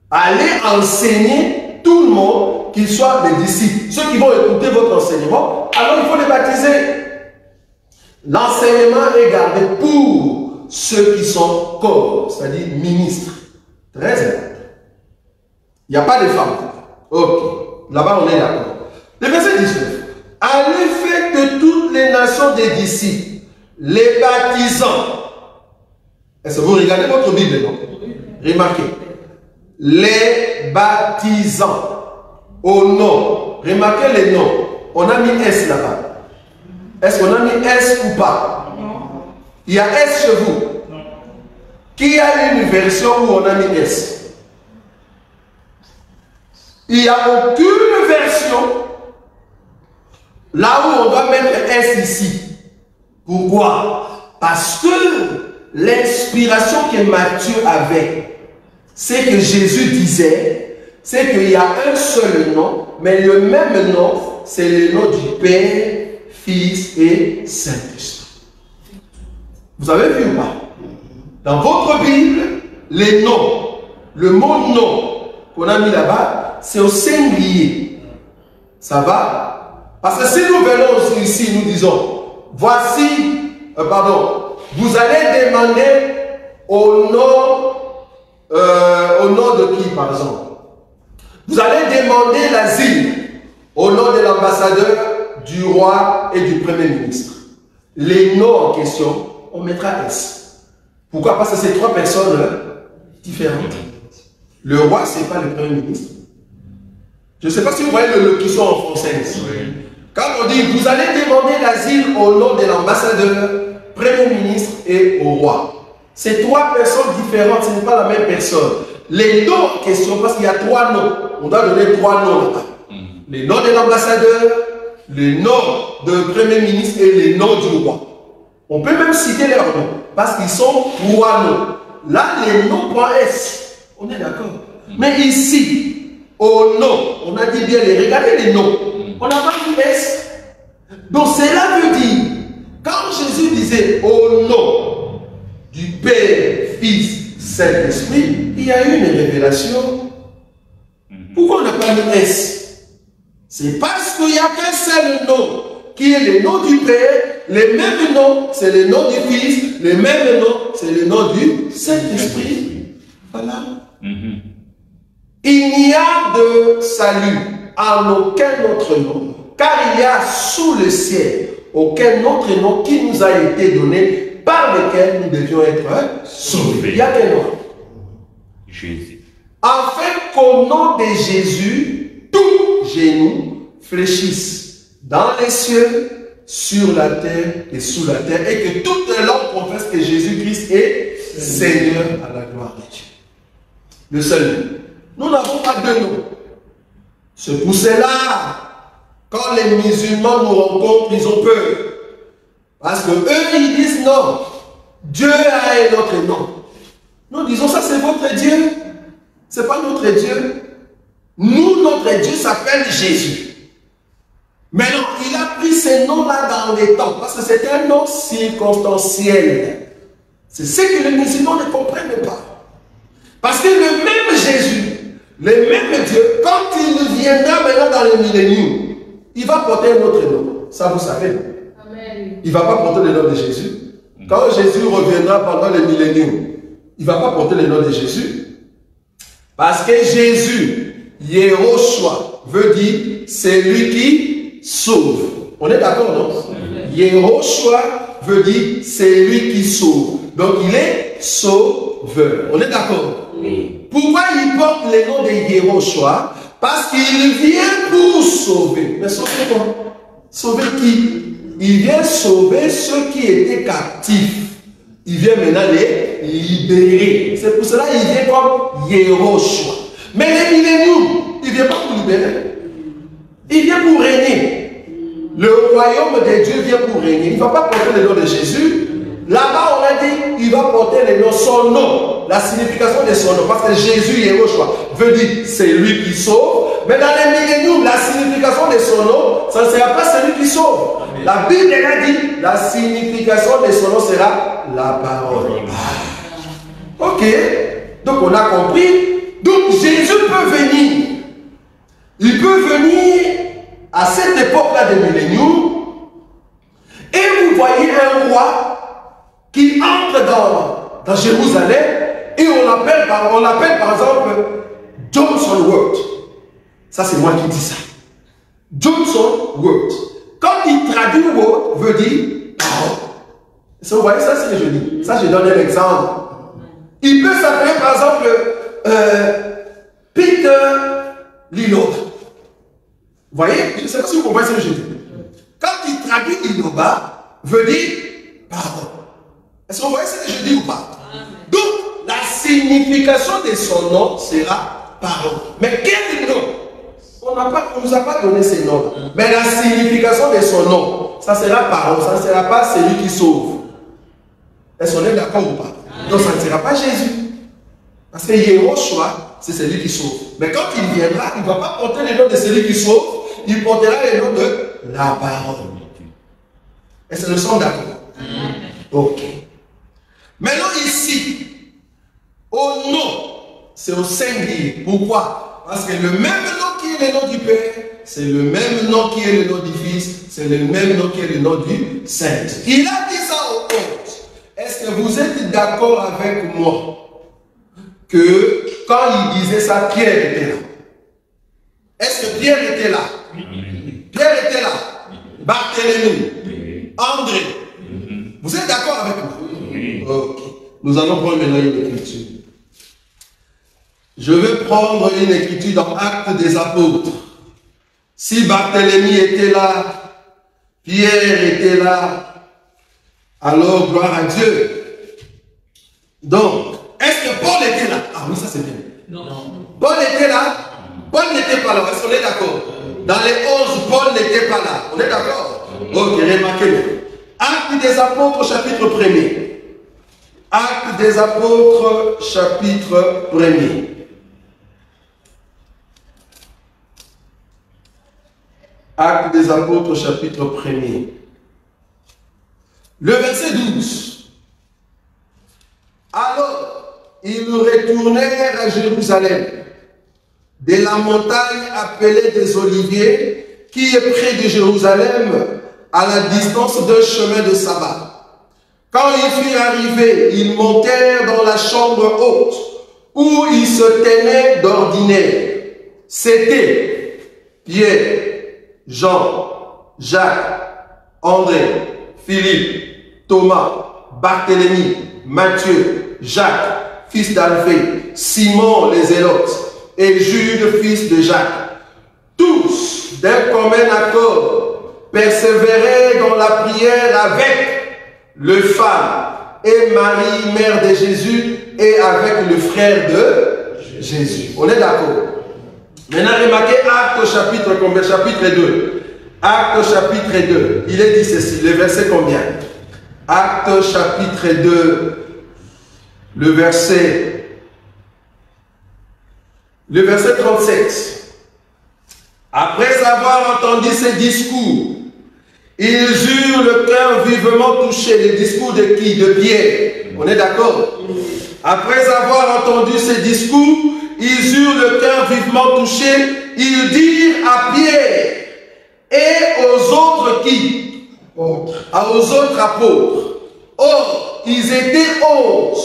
Allez enseigner tout le monde, qu'ils soient des disciples. Ceux qui vont écouter votre enseignement, alors il faut les baptiser. L'enseignement est gardé pour ceux qui sont corps, c'est-à-dire ministres. Très important. Il n'y a pas de femmes. Ok. Là-bas, on est d'accord. Le verset 19. Allez faire de toutes les nations des disciples, les baptisant. Est-ce que vous regardez votre Bible, non? Remarquez. Les baptisant au nom. Remarquez les noms. On a mis S là-bas. Est-ce qu'on a mis S ou pas? Non. Il y a S chez vous? Non. Qui a une version où on a mis S? Il n'y a aucune version là où on doit mettre S ici. Pourquoi? Parce que l'inspiration que Matthieu avait, c'est que Jésus disait, c'est qu'il y a un seul nom, mais le même nom, c'est le nom du Père, Fils et Saint-Esprit. Vous avez vu ou pas? Dans votre Bible, les noms, le mot nom qu'on a mis là-bas, c'est au singulier. Ça va? Parce que si nous venons ici, nous disons, voici, vous allez demander au nom de qui, par exemple? Vous allez demander l'asile au nom de l'ambassadeur, du roi et du premier ministre. Les noms en question, on mettra S. Pourquoi? Parce que c'est trois personnes différentes. Le roi, ce n'est pas le premier ministre. Je ne sais pas si vous voyez l'élocution en français. Oui. Quand on dit, vous allez demander l'asile au nom de l'ambassadeur, premier ministre et au roi. C'est trois personnes différentes, ce n'est pas la même personne. Les noms en question, parce qu'il y a trois noms. On doit donner trois noms là-bas. Les noms de l'ambassadeur, les noms du premier ministre et les noms du roi. On peut même citer leurs noms, parce qu'ils sont trois noms. Là, les noms point S. On est d'accord. Mais ici, au nom, on a dit bien, regardez les noms. On n'a pas dit S. Donc cela veut dire, quand Jésus disait au nom du Père, Fils, Saint-Esprit, il y a eu une révélation. Pourquoi on n'a pas mis S? C'est parce qu'il n'y a qu'un seul nom, qui est le nom du Père, les mêmes noms, c'est le nom du Fils, les mêmes noms, c'est le nom du Saint-Esprit. Voilà. Il n'y a de salut en aucun autre nom, car il y a sous le ciel aucun autre nom qui nous a été donné par lequel nous devions être sauvés. Il y a quel nom? Jésus. Afin qu'au nom de Jésus, tout genou fléchisse dans les cieux, sur la terre et sous la terre, et que toute langue confesse que Jésus-Christ est Seigneur à la gloire de Dieu. Le seul nom. Nous n'avons pas de nom. C'est pour cela, quand les musulmans nous rencontrent, ils ont peur. Parce que eux, ils disent non. Dieu a un autre nom. Nous disons ça, c'est votre Dieu. Ce n'est pas notre Dieu. Nous, notre Dieu s'appelle Jésus. Maintenant, il a pris ces noms-là dans les temps, parce que c'est un nom circonstanciel. C'est ce que les musulmans ne comprennent pas. Parce que le même Jésus, le même Dieu, quand il viendra maintenant dans le millénium, il va porter un autre nom. Ça, vous savez. Amen. Il ne va pas porter le nom de Jésus. Quand Jésus reviendra pendant le millénium, il ne va pas porter le nom de Jésus. Parce que Jésus, Yehoshua, veut dire c'est lui qui sauve. On est d'accord, non? Yehoshua veut dire c'est lui qui sauve. Donc il est sauveur. On est d'accord? Oui. Pourquoi il porte le nom de Yehoshua? Parce qu'il vient pour sauver. Mais sauver quoi? Sauver qui? Il vient sauver ceux qui étaient captifs. Il vient maintenant les libérer. C'est pour cela qu'il vient comme Yehoshua. Mais le millénium, il ne vient pas pour libérer. Il vient pour régner. Le royaume de Dieu vient pour régner. Il ne va pas porter le nom de Jésus. Là-bas, on a dit, il va porter le nom, son nom, la signification de son nom. Parce que Jésus, Yehoshua, veut dire c'est lui qui sauve. Mais dans le millénium, la signification de son nom, ça ne sera pas celui qui sauve. Amen. La Bible a dit, la signification de son nom sera la parole. Ok. Donc on a compris. Donc Jésus peut venir. Il peut venir à cette époque-là de millénium. Et vous voyez un roi qui entre dans Jérusalem et on l'appelle par exemple Johnson Word. Ça c'est moi qui dis ça. Johnson Word. Quand il traduit Word, veut dire parole. Vous voyez ça, c'est ce que je dis. Ça, je donne un exemple. Il peut s'appeler par exemple Peter Liloba. Vous voyez? Je ne sais pas si vous comprenez ce que je dis. Quand il traduit Liloba, veut dire parole. Est-ce que vous voyez ce que je dis ou pas? Donc, la signification de son nom sera parole. Mais quel nom? On ne nous a pas donné ces noms. Mais la signification de son nom, ça sera parole. Ça ne sera pas celui qui sauve. Est-ce qu'on est d'accord ou pas? Donc, ça ne sera pas Jésus. Parce que Yehoshua, c'est celui qui sauve. Mais quand il viendra, il ne va pas porter le nom de celui qui sauve. Il portera le nom de la parole. Est-ce que nous sommes d'accord? Ok. Maintenant ici, au nom, c'est au singulier. Pourquoi? Parce que le même nom qui est le nom du Père, c'est le même nom qui est le nom du Fils, c'est le même nom qui est le nom du Saint. Il a dit ça au compte. Est-ce que vous êtes d'accord avec moi que quand il disait ça, Pierre était là? Est-ce que Pierre était là? Pierre était là. Barthélemy, André. Vous êtes d'accord avec moi? Ok. Nous allons prendre maintenant une écriture. Je vais prendre une écriture dans Actes des Apôtres. Si Barthélemy était là, Pierre était là, alors gloire à Dieu. Donc, est-ce que Paul était là? Ah oui, ça c'est bien. Non. Paul était là? Paul n'était pas là. Est-ce qu'on est d'accord? Dans les 11, Paul n'était pas là. On est d'accord? Ok, remarquez-le. Actes des Apôtres, chapitre 1er. Actes des Apôtres, chapitre 1er. Actes des Apôtres, chapitre 1er. Le verset 12. Alors, ils retournèrent à Jérusalem, de la montagne appelée des Oliviers, qui est près de Jérusalem, à la distance d'un chemin de sabbat. Quand ils furent arrivés, ils montèrent dans la chambre haute, où ils se tenaient d'ordinaire. C'était Pierre, Jean, Jacques, André, Philippe, Thomas, Barthélemy, Matthieu, Jacques, fils d'Alphée, Simon les Zélotes, et Jude, fils de Jacques. Tous, d'un commun accord, persévéraient dans la prière avec le femme et Marie, mère de Jésus, et avec le frère de Jésus. On est d'accord? Maintenant, remarquez Actes chapitre combien? Chapitre 2. Actes chapitre 2. Il est dit ceci, le verset combien? Actes chapitre 2, le verset Le verset 37. Après avoir entendu ces discours, ils eurent le cœur vivement touché. Les discours de qui? De Pierre. On est d'accord? Après avoir entendu ces discours, ils eurent le cœur vivement touché. Ils dirent à Pierre et aux autres qui? Aux autres apôtres. Or, ils étaient 11.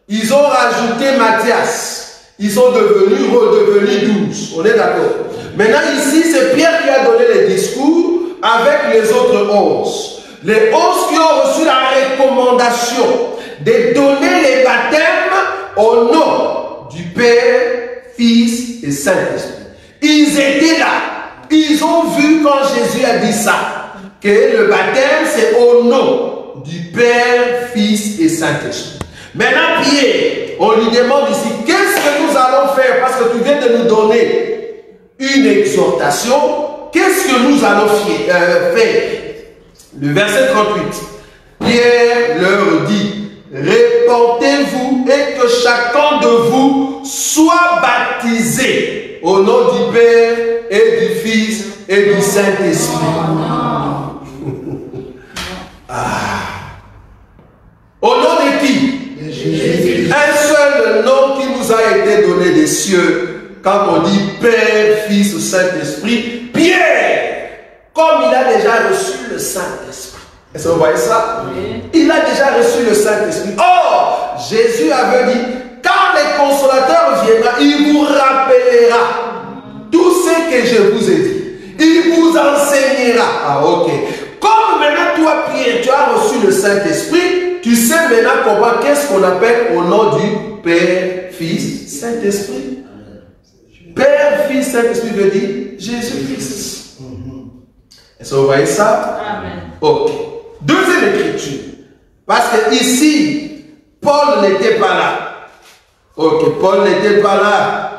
Ils ont rajouté Matthias. Ils sont redevenus 12. On est d'accord? Maintenant, ici, c'est Pierre qui a donné les discours avec les autres 11. Les 11 qui ont reçu la recommandation de donner les baptêmes au nom du Père, Fils et Saint-Esprit. Ils étaient là. Ils ont vu quand Jésus a dit ça, que le baptême, c'est au nom du Père, Fils et Saint-Esprit. Maintenant, Pierre, on lui demande ici, qu'est-ce que nous allons faire? Parce que tu viens de nous donner une exhortation. Qu'est-ce que nous allons faire? Le verset 38. Pierre leur dit, répentez-vous et que chacun de vous soit baptisé au nom du Père et du Fils et du Saint-Esprit. Au nom de qui? Jésus. Un seul nom qui nous a été donné des cieux, quand on dit Père, Fils ou Saint-Esprit, Pierre, comme il a déjà reçu le Saint-Esprit. Est-ce que vous voyez ça? Oui. Il a déjà reçu le Saint-Esprit. Or, Jésus avait dit, quand le consolateur viendra, il vous rappellera tout ce que je vous ai dit. Il vous enseignera. Ah, ok. Comme maintenant, toi, Pierre, tu as reçu le Saint-Esprit, tu sais maintenant comment, qu'est-ce qu'on appelle au nom du Père, Fils, Saint-Esprit. Père, Fils, Saint-Esprit veut dire Jésus-Christ. Est-ce que vous voyez ça? Amen. Ok. Deuxième écriture. Parce que ici, Paul n'était pas là. Ok, Paul n'était pas là.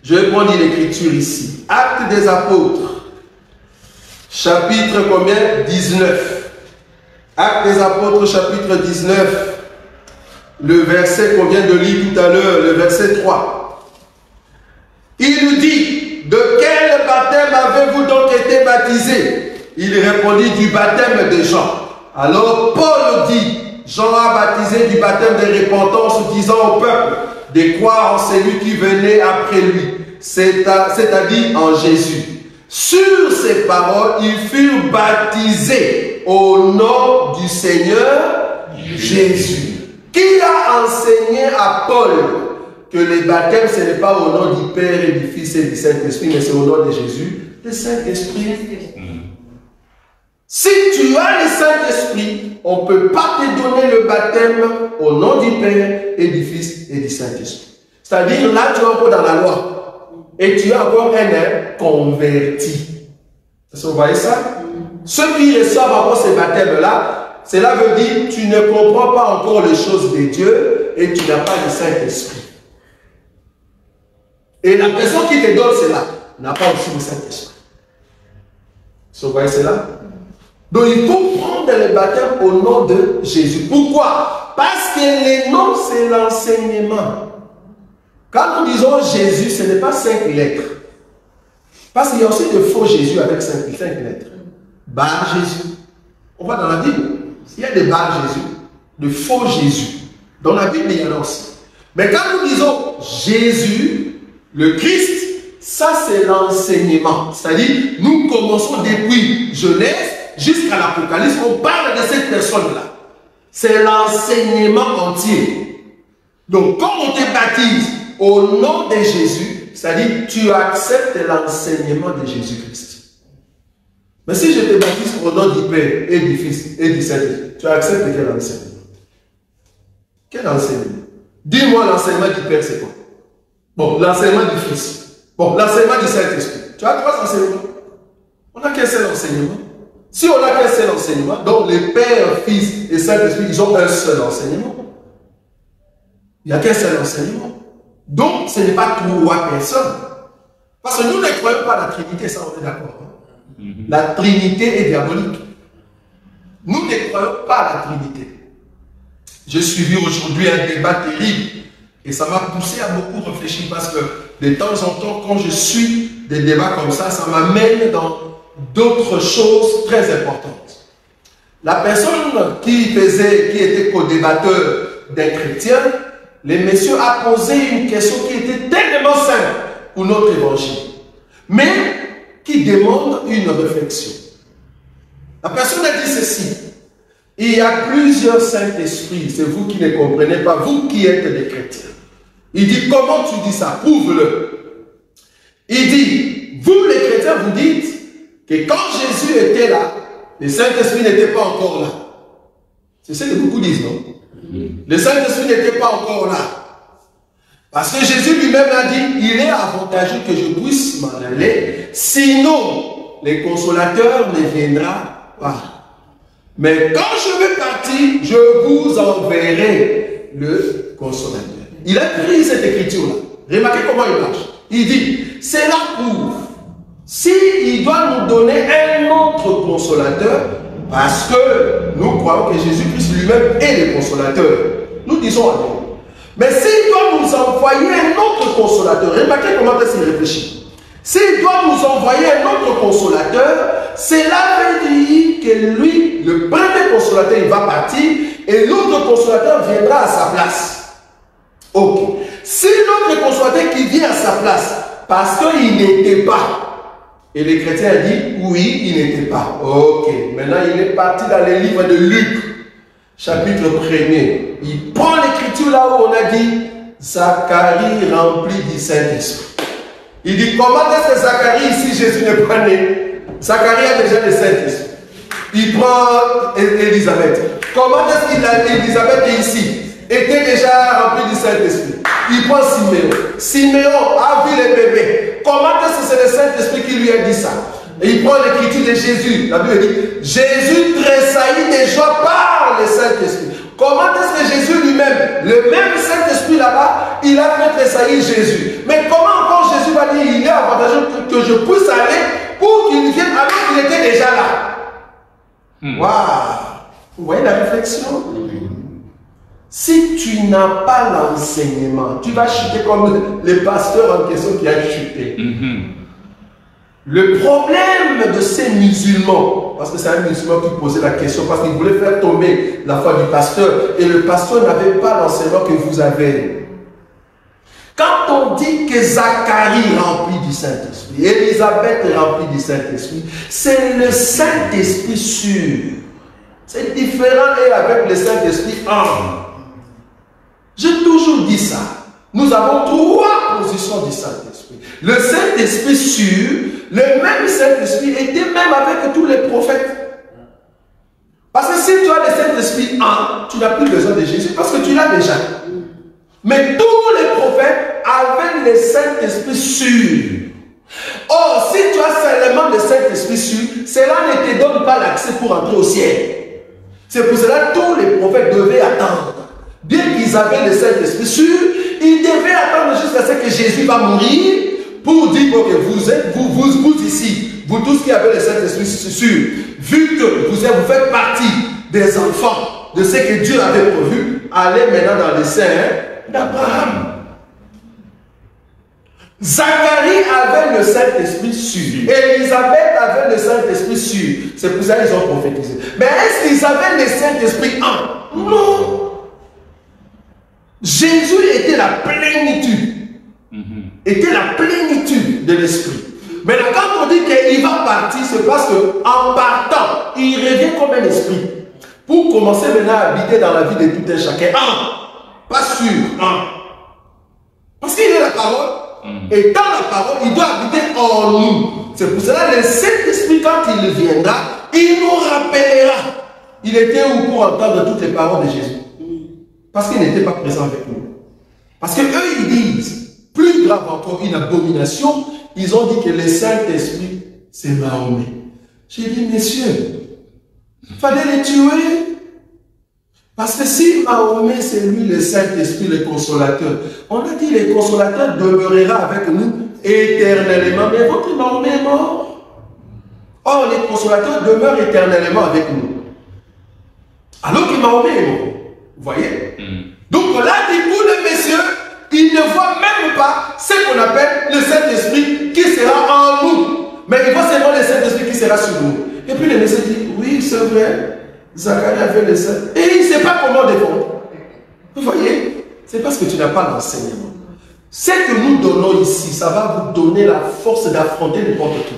Je vais prendre une écriture ici. Actes des Apôtres. Chapitre combien? 19. Actes des Apôtres, chapitre 19. Le verset qu'on vient de lire tout à l'heure, le verset 3. Il nous dit, de quel baptême avez-vous donc été baptisé? Il répondit, du baptême de Jean. Alors Paul dit, Jean a baptisé du baptême de repentance, disant au peuple de croire en celui qui venait après lui, c'est-à-dire en Jésus. Sur ces paroles, ils furent baptisés au nom du Seigneur Jésus. Qui a enseigné à Paul que les baptêmes, ce n'est pas au nom du Père et du Fils et du Saint-Esprit, mais c'est au nom de Jésus, le Saint-Esprit. Si tu as le Saint-Esprit, on ne peut pas te donner le baptême au nom du Père et du Fils et du Saint-Esprit. C'est-à-dire, là, tu es encore dans la loi. Et tu es encore un converti. Est-ce que vous voyez ça? Ceux qui reçoivent encore ces baptêmes-là, cela veut dire que tu ne comprends pas encore les choses de Dieu et tu n'as pas le Saint-Esprit. Et la personne qui te donne cela n'a pas aussi le Saint-Esprit. Est-ce que vous voyez cela? Donc il faut prendre le baptême au nom de Jésus. Pourquoi? Parce que le nom, c'est l'enseignement. Quand nous disons Jésus, ce n'est pas 5 lettres. Parce qu'il y a aussi de faux Jésus avec 5 lettres. Bar Jésus. On va dans la Bible. Il y a des bar Jésus, de faux Jésus. Dans la Bible, il y en a aussi. Mais quand nous disons Jésus, le Christ, ça c'est l'enseignement. C'est-à-dire, nous commençons depuis Genèse jusqu'à l'Apocalypse. On parle de cette personne-là. C'est l'enseignement entier. Donc, quand on te baptise au nom de Jésus, c'est-à-dire tu acceptes l'enseignement de Jésus-Christ. Mais si je te baptise au nom du Père et du Fils et du Saint-Esprit, tu acceptes quel enseignement? Quel enseignement? Dis-moi l'enseignement du Père, c'est quoi? Bon, l'enseignement du Fils. Bon, l'enseignement du Saint-Esprit. Tu as 3 enseignements. On n'a qu'un seul enseignement. Si on n'a qu'un seul enseignement, donc les Père, Fils et Saint-Esprit, ils ont un seul enseignement. Il n'y a qu'un seul enseignement. Donc, ce n'est pas 3 personnes. Parce que nous ne croyons pas à la Trinité, ça on est d'accord. Hein? La Trinité est diabolique. Nous ne croyons pas à la Trinité. J'ai suivi aujourd'hui un débat terrible Et ça m'a poussé à beaucoup réfléchir parce que de temps en temps, quand je suis des débats comme ça m'amène dans d'autres choses très importantes. La personne qui était co-débatteur des chrétiens, le monsieur a posé une question qui était tellement simple pour notre évangile, mais qui demande une réflexion. La personne a dit ceci: il y a plusieurs Saint-Esprits, c'est vous qui ne comprenez pas, vous qui êtes des chrétiens. Il dit: comment tu dis ça? Prouve-le. Il dit: vous les chrétiens, vous dites que quand Jésus était là, le Saint-Esprit n'était pas encore là. C'est ce que beaucoup disent, non? Le Saint-Esprit n'était pas encore là. Parce que Jésus lui-même a dit: il est avantageux que je puisse m'en aller, sinon le consolateur ne viendra pas. Mais quand je vais partir, je vous enverrai le consolateur. Il a pris cette écriture-là. Remarquez comment il marche. Il dit: cela prouve, s'il doit nous donner un autre consolateur, parce que nous croyons que Jésus-Christ lui-même est le consolateur, nous disons Amen. Mais s'il doit nous envoyer un autre consolateur, remarquez comment est-ce qu'il réfléchit. S'il doit nous envoyer un autre consolateur, cela veut dire que lui, le premier consolateur, il va partir et l'autre consolateur viendra à sa place. Ok. Si l'autre consolateur qui vient à sa place, parce qu'il n'était pas, et les chrétiens ont dit oui, il n'était pas. Ok. Maintenant, il est parti dans les livres de Luc, chapitre 1er. Il prend l'écriture là où on a dit Zacharie rempli du Saint-Esprit. Il dit: comment est-ce que Zacharie, ici Jésus n'est pas né? Zacharie a déjà le Saint-Esprit. Il prend Élisabeth. Comment est-ce qu'Élisabeth est ici? Était déjà rempli du Saint-Esprit. Il prend Siméon. Siméon a vu les bébés. Comment est-ce que c'est le Saint-Esprit qui lui a dit ça? Et il prend l'écriture de Jésus. La Bible dit: Jésus tressaillit de joie par le Saint-Esprit. Comment est-ce que Jésus lui-même, le même Saint-Esprit là-bas, il a fait tressaillir Jésus? Mais comment encore Jésus va dire: il est avantageux que je puisse aller pour qu'il vienne alors qu'il était déjà là? Waouh! Vous voyez la réflexion? Si tu n'as pas l'enseignement, tu vas chuter comme le pasteur en question qui a chuté. Le problème de ces musulmans, parce que c'est un musulman qui posait la question, parce qu'il voulait faire tomber la foi du pasteur, et le pasteur n'avait pas l'enseignement que vous avez. Quand on dit que Zacharie rempli du Saint-Esprit, Élisabeth remplie du Saint-Esprit, c'est le Saint-Esprit sûr. C'est différent et avec le Saint-Esprit un. J'ai toujours dit ça. Nous avons trois positions du Saint-Esprit. Le Saint-Esprit sûr, le même Saint-Esprit était même avec tous les prophètes. Parce que si tu as le Saint-Esprit un, tu n'as plus besoin de Jésus parce que tu l'as déjà. Mais tous les prophètes avaient le Saint-Esprit sûr. Or, si tu as seulement le Saint-Esprit sûr, cela ne te donne pas l'accès pour entrer au ciel. C'est pour cela que tous les prophètes devaient attendre. Bien qu'ils avaient le Saint-Esprit sûr, ils devaient attendre jusqu'à ce que Jésus va mourir pour dire que vous êtes, vous ici, vous tous qui avez le Saint-Esprit sûr, vu que vous faites partie des enfants de ce que Dieu avait prévu, allez maintenant dans les seins d'Abraham. Zacharie avait le Saint-Esprit sûr. Élisabeth avait le Saint-Esprit sûr. C'est pour ça qu'ils ont prophétisé. Mais est-ce qu'ils avaient le Saint-Esprit un? Non. Jésus était la plénitude. Était la plénitude de l'Esprit. Maintenant, quand on dit qu'il va partir, c'est parce qu'en partant, il revient comme un esprit. Pour commencer maintenant à habiter dans la vie de tout un chacun. Un. Pas sûr. Un. Parce qu'il est la parole. Et dans la parole, il doit habiter en nous. C'est pour cela que le Saint-Esprit, quand il viendra, il nous rappellera. Il était où pour entendre toutes les paroles de Jésus? Parce qu'il n'était pas présent avec nous. Parce que eux, ils disent, plus grave encore, une abomination, ils ont dit que le Saint-Esprit, c'est Mahomet. J'ai dit, messieurs, il fallait les tuer. Parce que si Mahomet, c'est lui le Saint-Esprit, le consolateur, on a dit le consolateur demeurera avec nous éternellement. Mais votre Mahomet est mort. Or, le consolateur demeure éternellement avec nous. Alors que Mahomet est mort. Vous voyez? Donc là, dit pour les messieurs, Ils ne voient même pas ce qu'on appelle le Saint-Esprit qui sera en nous. Mais ils voient seulement le Saint-Esprit qui sera sur nous. Et puis le messager dit, oui, c'est vrai, Zacharie avait le Saint. Et il ne sait pas comment défendre. Vous voyez, c'est parce que tu n'as pas l'enseignement. Ce que nous donnons ici, ça va vous donner la force d'affronter n'importe qui.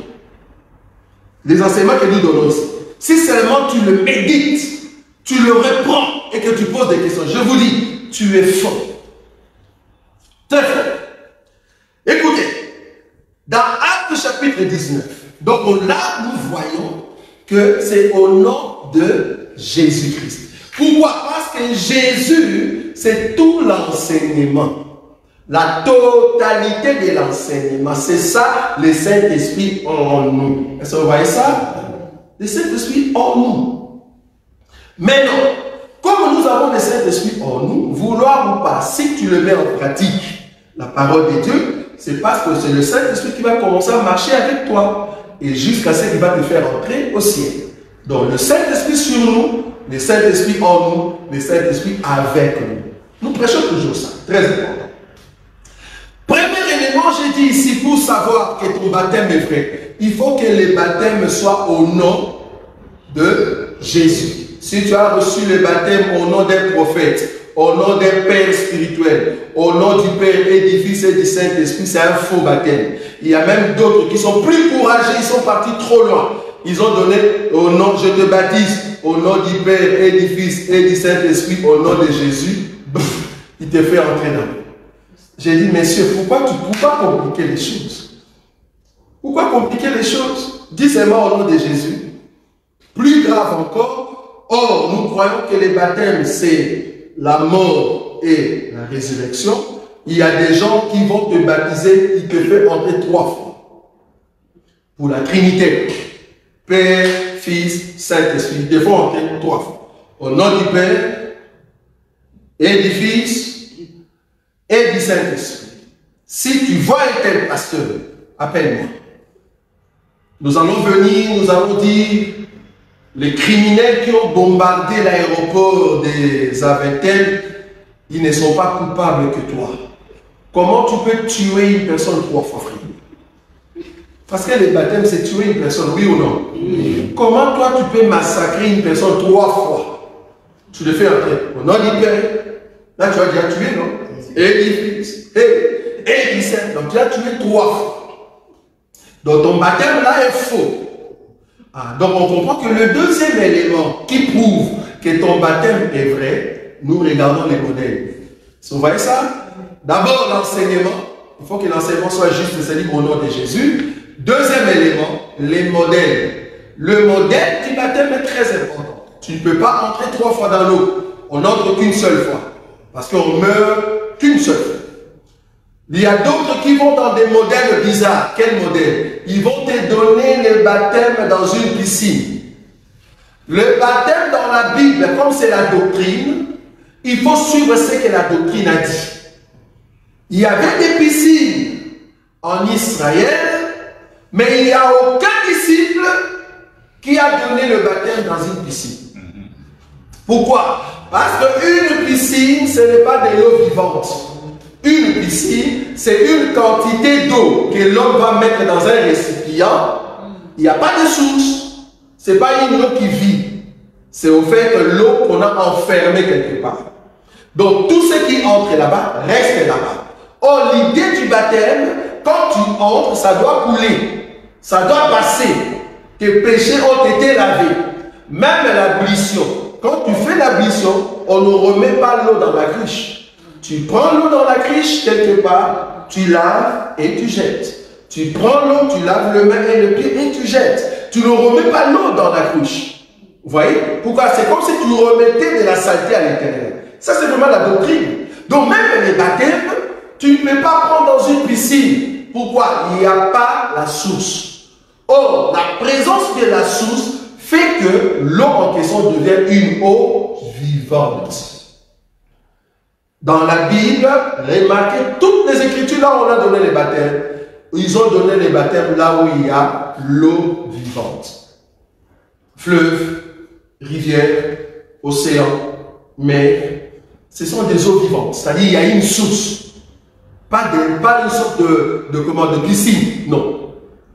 Les enseignements que nous donnons ici. Si seulement tu le médites, tu le reprends et que tu poses des questions, je vous dis, tu es fort. Très fort. Écoutez, dans Actes chapitre 19, donc là nous voyons que c'est au nom de Jésus-Christ. Pourquoi? Parce que Jésus, c'est tout l'enseignement. La totalité de l'enseignement. C'est ça, le Saint-Esprit en nous. Est-ce que vous voyez ça? Le Saint-Esprit en nous. Maintenant, comme nous avons le Saint-Esprit en nous, vouloir ou pas, si tu le mets en pratique, la parole de Dieu, c'est parce que c'est le Saint-Esprit qui va commencer à marcher avec toi. Et jusqu'à ce qu'il va te faire entrer au ciel. Donc le Saint-Esprit sur nous, le Saint-Esprit en nous, le Saint-Esprit avec nous. Nous prêchons toujours ça. Très important. Premier élément, j'ai dit ici, pour savoir que ton baptême est vrai, il faut que le baptême soit au nom de Jésus. Si tu as reçu le baptême au nom d'un prophète, au nom d'un père spirituel, au nom du Père et du Fils et du Saint-Esprit, c'est un faux baptême. Il y a même d'autres qui sont plus courageux, ils sont partis trop loin. Ils ont donné au nom, je te baptise, au nom du Père et du Fils et du Saint-Esprit, au nom de Jésus. Il te fait entrer dans le. J'ai dit, messieurs, pourquoi compliquer les choses? Pourquoi compliquer les choses? Dis seulement au nom de Jésus. Plus grave encore, or, nous croyons que le baptême, c'est la mort et la résurrection. Il y a des gens qui vont te baptiser, ils te font entrer 3 fois. Pour la Trinité. Père, Fils, Saint-Esprit. Ils te font entrer 3 fois. Au nom du Père et du Fils et du Saint-Esprit. Si tu vois un tel pasteur, appelle-moi. Nous allons venir, nous allons dire, les criminels qui ont bombardé l'aéroport des Aventelles, ils ne sont pas coupables que toi. Comment tu peux tuer une personne 3 fois, frère? Parce que le baptême, c'est tuer une personne, oui ou non? Oui. Comment toi, tu peux massacrer une personne 3 fois? Tu le fais entrer. Au nom du Père. Là, tu as déjà tué, non? Et du Fils, et du Saint. Donc, tu as tué 3 fois. Donc, ton baptême, là, est faux. Ah, donc, on comprend que le deuxième élément qui prouve que ton baptême est vrai, nous regardons les modèles. Vous voyez ça? D'abord, l'enseignement. Il faut que l'enseignement soit juste, c'est-à-dire au nom de Jésus. Deuxième élément, les modèles. Le modèle du baptême est très important. Tu ne peux pas entrer 3 fois dans l'eau. On n'entre qu'une seule fois. Parce qu'on meurt qu'une seule fois. Il y a d'autres qui vont dans des modèles bizarres. Quel modèle? Ils vont te donner le baptême dans une piscine. Le baptême dans la Bible, comme c'est la doctrine, il faut suivre ce que la doctrine a dit. Il y avait des piscines en Israël, mais il n'y a aucun disciple qui a donné le baptême dans une piscine. Pourquoi? Parce qu'une piscine, ce n'est pas de l'eau vivante. Une piscine, c'est une quantité d'eau que l'homme va mettre dans un récipient. Il n'y a pas de source. Ce n'est pas une eau qui vit. C'est au fait que l'eau qu'on a enfermée quelque part. Donc tout ce qui entre là-bas, reste là-bas. Or, l'idée du baptême, quand tu entres, ça doit couler. Ça doit passer. Tes péchés ont été lavés. Même l'ablution. Quand tu fais l'ablution, on ne remet pas l'eau dans la cruche. Tu prends l'eau dans la cruche quelque part, tu laves et tu jettes. Tu prends l'eau, tu laves le main et le pied et tu jettes. Tu ne remets pas l'eau dans la cruche. Vous voyez? Pourquoi? C'est comme si tu remettais de la saleté à l'intérieur. Ça, c'est vraiment la doctrine. Donc, même les baptêmes, tu ne peux pas prendre dans une piscine. Pourquoi? Il n'y a pas la source. Or, la présence de la source fait que l'eau en question devient une eau vivante. Dans la Bible, remarquez, toutes les écritures, là où on a donné les baptêmes, ils ont donné les baptêmes là où il y a l'eau vivante. Fleuve, rivière, océan, mer, ce sont des eaux vivantes. C'est-à-dire il y a une source. Pas une sorte de piscine, non.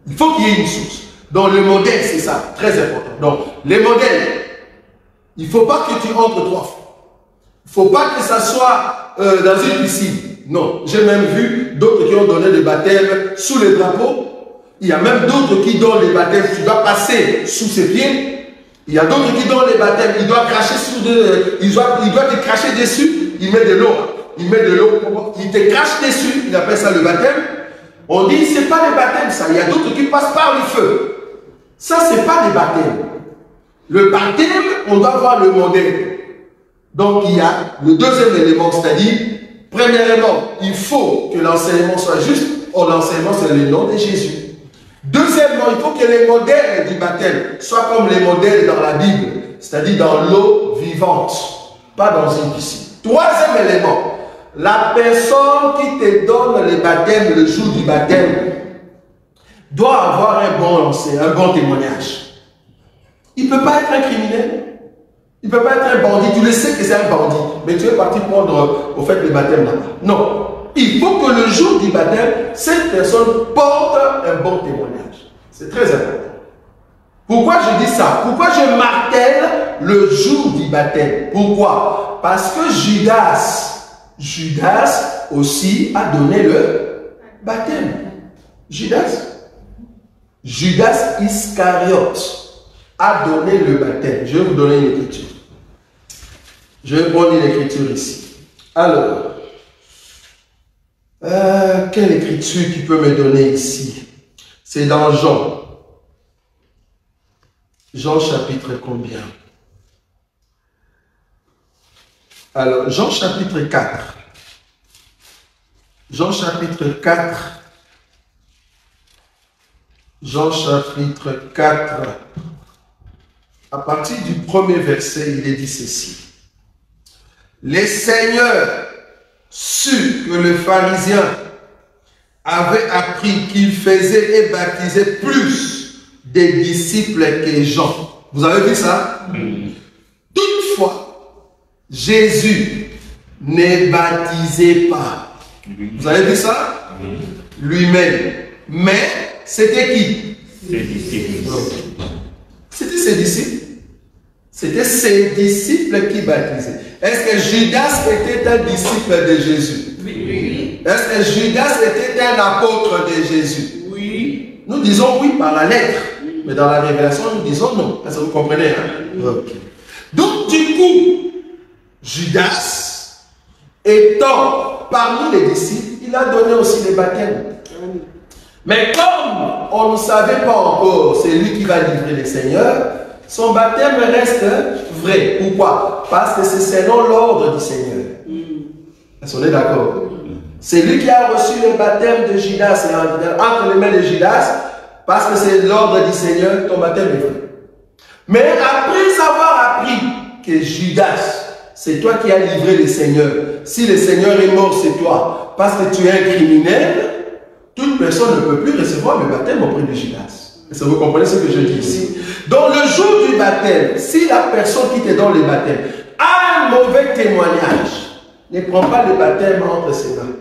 Il faut qu'il y ait une source. Donc le modèle, c'est ça, très important. Donc les modèles, il ne faut pas que tu entres 3 fois. Il ne faut pas que ça soit dans une piscine. Non, j'ai même vu d'autres qui ont donné des baptêmes sous les drapeaux. Il y a même d'autres qui donnent les baptêmes, tu dois passer sous ses pieds. Il y a d'autres qui donnent les baptêmes, il doit te cracher dessus, il met de l'eau. Il met de l'eau, il te crache dessus, il appelle ça le baptême. On dit, ce n'est pas des baptêmes ça. Il y a d'autres qui passent par le feu. Ça, ce n'est pas des baptêmes. Le baptême, on doit voir le modèle. Donc, il y a le deuxième élément, c'est-à-dire, premièrement, il faut que l'enseignement soit juste. Or, l'enseignement, c'est le nom de Jésus. Deuxièmement, il faut que les modèles du baptême soient comme les modèles dans la Bible, c'est-à-dire dans l'eau vivante, pas dans une piscine. Troisième élément, la personne qui te donne le baptême le jour du baptême doit avoir un bon témoignage. Il ne peut pas être un criminel, il ne peut pas être un bandit. Tu le sais que c'est un bandit, mais tu es parti prendre au fait le baptême là-bas. Non. Il faut que le jour du baptême, cette personne porte un bon témoignage. C'est très important. Pourquoi je dis ça? Pourquoi je martèle le jour du baptême? Pourquoi? Parce que Judas aussi a donné le baptême. Judas Iscariote a donné le baptême. Je vais vous donner une écriture. Je vais prendre une écriture ici. Alors, quelle écriture tu peux me donner ici? C'est dans Jean. Jean chapitre combien? Alors, Jean chapitre 4. Jean chapitre 4. Jean chapitre 4. À partir du premier verset, il est dit ceci. Les seigneurs sut que le pharisien avait appris qu'il faisait et baptisait plus des disciples que Jean. Vous avez vu ça? Toutefois, Jésus ne baptisait pas. Vous avez vu ça? Lui-même. Mais c'était qui? Ses disciples. C'était ses disciples. C'était ses disciples qui baptisaient. Est-ce que Judas était un disciple de Jésus? Oui. Est-ce que Judas était un apôtre de Jésus? Oui. Nous disons oui par la lettre, mais dans la révélation, nous disons non. Est-ce que vous comprenez? Okay. Donc, du coup, Judas, étant parmi les disciples, il a donné aussi des baptêmes. Mais comme on ne savait pas encore, c'est lui qui va livrer les seigneurs, son baptême reste vrai. Pourquoi? Parce que c'est selon l'ordre du Seigneur. Est-ce qu'on est d'accord? C'est lui qui a reçu le baptême de Judas, et entre les mains de Judas, parce que c'est l'ordre du Seigneur, ton baptême est vrai. Mais après avoir appris que Judas, c'est toi qui as livré les seigneurs, si le Seigneur est mort, c'est toi, parce que tu es un criminel, toute personne ne peut plus recevoir le baptême auprès de Judas. Est-ce que vous comprenez ce que je dis ici? Donc le jour du baptême, si la personne qui te donne le baptême a un mauvais témoignage, ne prends pas le baptême entre ses mains.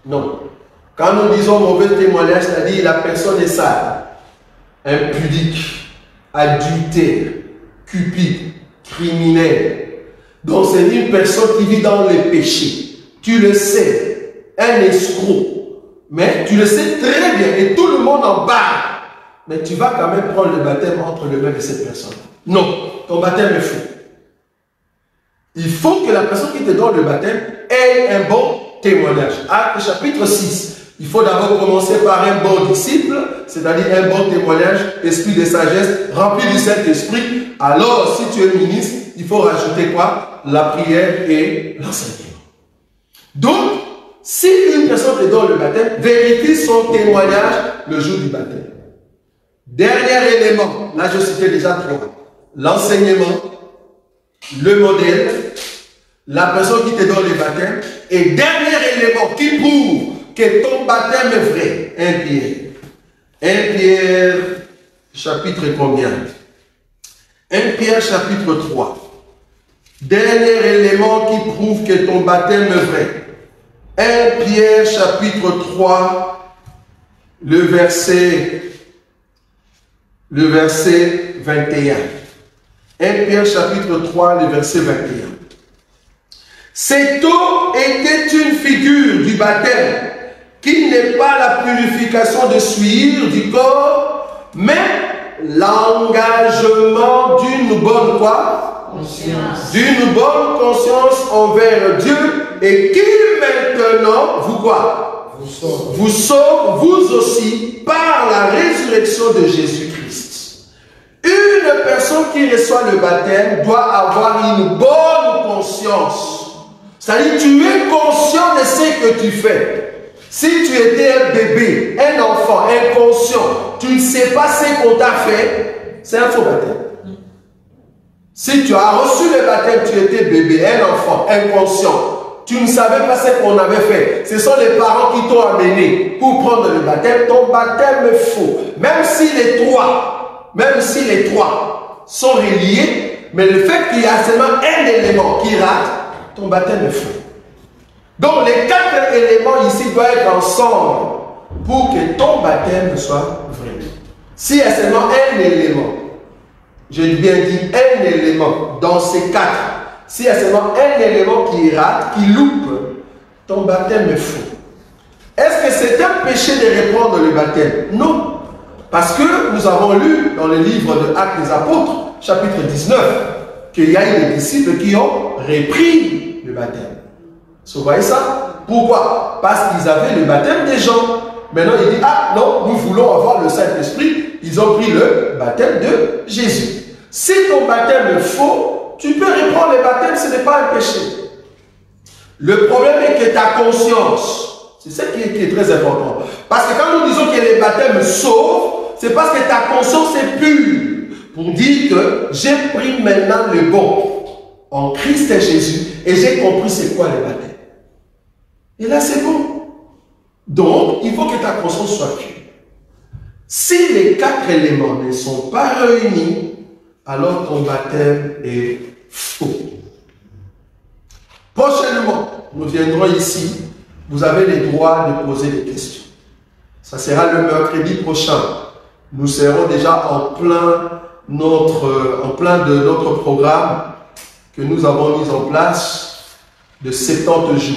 Non. Quand nous disons mauvais témoignage, c'est-à-dire la personne est sale, impudique, adultère, cupide, criminel. Donc c'est une personne qui vit dans le péché. Tu le sais, un escroc. Mais tu le sais très bien et tout le monde en parle. Mais tu vas quand même prendre le baptême entre les mains de cette personne. Non, ton baptême est faux. Il faut que la personne qui te donne le baptême ait un bon témoignage. Acte chapitre 6. Il faut d'abord commencer par un bon disciple, c'est-à-dire un bon témoignage, esprit de sagesse, rempli du Saint-Esprit. Alors, si tu es ministre, il faut rajouter quoi? La prière et l'enseignement. Donc, si une personne te donne le baptême, vérifie son témoignage le jour du baptême. Dernier élément, là je citais déjà 3. L'enseignement, le modèle, la personne qui te donne le baptême, et dernier élément qui prouve que ton baptême est vrai, 1 Pierre. 1 Pierre, chapitre combien? 1 Pierre, chapitre 3. Dernier élément qui prouve que ton baptême est vrai. 1 1 Pierre chapitre 3, le verset 21. 1 Pierre chapitre 3, le verset 21. Cette eau était une figure du baptême, qui n'est pas la purification de souillure du corps, mais l'engagement d'une bonne quoi? Conscience. D'une bonne conscience envers Dieu, et qui maintenant, vous quoi? Vous sauve, vous aussi, par la résurrection de Jésus-Christ. Une personne qui reçoit le baptême doit avoir une bonne conscience. C'est-à-dire, tu es conscient de ce que tu fais. Si tu étais un bébé, un enfant inconscient, tu ne sais pas ce qu'on t'a fait, c'est un faux baptême. Si tu as reçu le baptême, tu étais bébé, un enfant inconscient, tu ne savais pas ce qu'on avait fait. Ce sont les parents qui t'ont amené pour prendre le baptême. Ton baptême est faux. Même si les trois sont reliés, mais le fait qu'il y a seulement un élément qui rate, ton baptême est faux. Donc les 4 éléments ici doivent être ensemble pour que ton baptême soit vrai. S'il y a seulement un élément, j'ai bien dit un élément dans ces 4, s'il y a seulement un élément qui rate, qui loupe, ton baptême est faux. Est-ce que c'est un péché de reprendre le baptême? Non. Parce que nous avons lu dans le livre de Actes des Apôtres, chapitre 19, qu'il y a eu des disciples qui ont repris le baptême. Vous voyez ça? Pourquoi? Parce qu'ils avaient le baptême des gens. Maintenant, il dit, ah non, nous voulons avoir le Saint-Esprit. Ils ont pris le baptême de Jésus. Si ton baptême est faux, tu peux reprendre le baptême, ce n'est pas un péché. Le problème est que ta conscience, c'est ça qui est très important. Parce que quand nous disons que les baptêmes sauvent, c'est parce que ta conscience est pure. Pour dire que j'ai pris maintenant le bon en Christ Jésus et j'ai compris c'est quoi le baptême. Et là c'est bon. Donc il faut que ta conscience soit pure. Si les 4 éléments ne sont pas réunis, alors ton baptême est faux. Prochainement, nous viendrons ici. Vous avez le droit de poser des questions. Ça sera le mercredi prochain. Nous serons déjà en plein de notre programme que nous avons mis en place de 70 jours.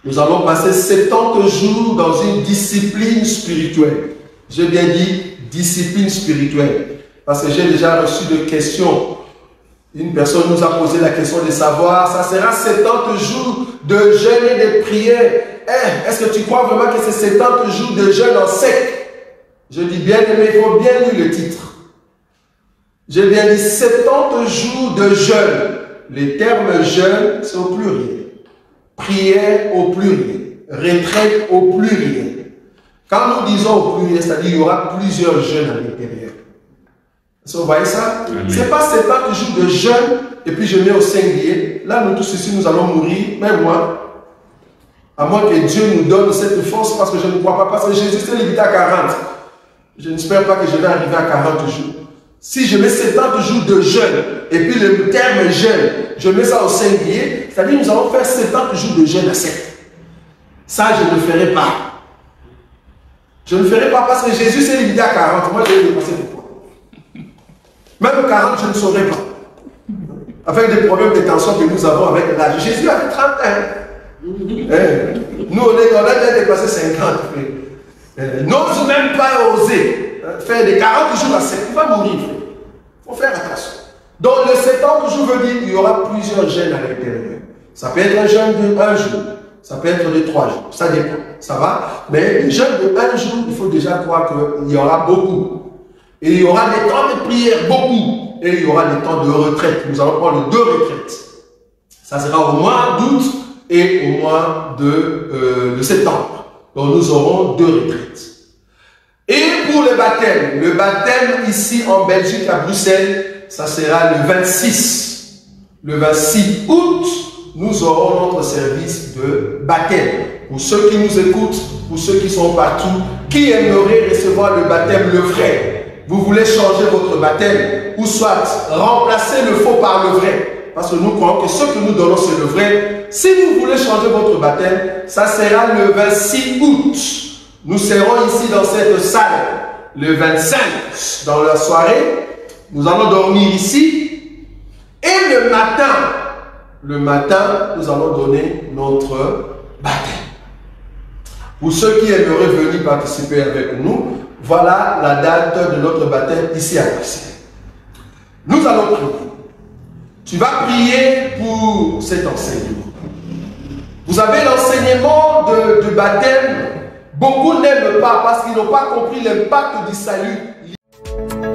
Nous allons passer 70 jours dans une discipline spirituelle. J'ai bien dit discipline spirituelle. Parce que j'ai déjà reçu des questions. Une personne nous a posé la question de savoir, ça sera 70 jours de jeûne et de prière. Est-ce que tu crois vraiment que c'est 70 jours de jeûne en sec? Je dis bien aimé, il faut bien lire le titre. J'ai bien dit 70 jours de jeûne. Les termes jeûne, c'est au pluriel. Prière au pluriel. Retraite au pluriel. Quand nous disons au pluriel, c'est-à-dire qu'il y aura plusieurs jeûnes à l'intérieur. Vous voyez ça? Ce n'est pas 70 jours de jeûne et puis je mets au singulier. Là, nous tous ici, nous allons mourir, même moi. À moins que Dieu nous donne cette force, parce que je ne crois pas. Parce que Jésus s'est limité à 40. Je n'espère pas que je vais arriver à 40 jours. Si je mets 70 jours de jeûne, et puis le terme jeûne, je mets ça au singulier, c'est-à-dire nous allons faire 70 jours de jeûne à 7. Ça, je ne ferai pas. Je ne ferai pas parce que Jésus s'est limité à 40. Moi, je vais dépasser pourquoi. Même 40, je ne saurais pas. Avec des problèmes de tension que nous avons avec l'âge. Jésus avait 31. Nous, on a déjà dépassé 50. N'ose même pas oser faire des 40 jours à 7. Il va mourir. Il faut faire attention. Donc, le 70 jours veut dire qu'il y aura plusieurs jeûnes à l'intérieur. Ça peut être un jeûne de 1 jour. Ça peut être de 3 jours. Ça dépend. Ça va? Mais le jeûne de 1 jour, il faut déjà croire qu'il y aura beaucoup. Et il y aura des temps de prière, beaucoup. Et il y aura des temps de retraite. Nous allons prendre 2 retraites. Ça sera au mois d'août et au mois de septembre. Donc nous aurons 2 retraites. Et pour le baptême ici en Belgique, à Bruxelles, ça sera le 26. Le 26 août, nous aurons notre service de baptême. Pour ceux qui nous écoutent, pour ceux qui sont partout, qui aimeraient recevoir le baptême, le vrai. Vous voulez changer votre baptême, ou soit remplacer le faux par le vrai. parce que nous croyons que ce que nous donnons, c'est le vrai. Si vous voulez changer votre baptême, ça sera le 26 août. Nous serons ici dans cette salle le 25 dans la soirée. Nous allons dormir ici. Et le matin, nous allons donner notre baptême. Pour ceux qui aimeraient venir participer avec nous, voilà la date de notre baptême ici à Bruxelles. Nous allons prier. Tu vas prier pour cet enseignement. Vous avez l'enseignement de baptême. Beaucoup n'aiment pas parce qu'ils n'ont pas compris l'impact du salut.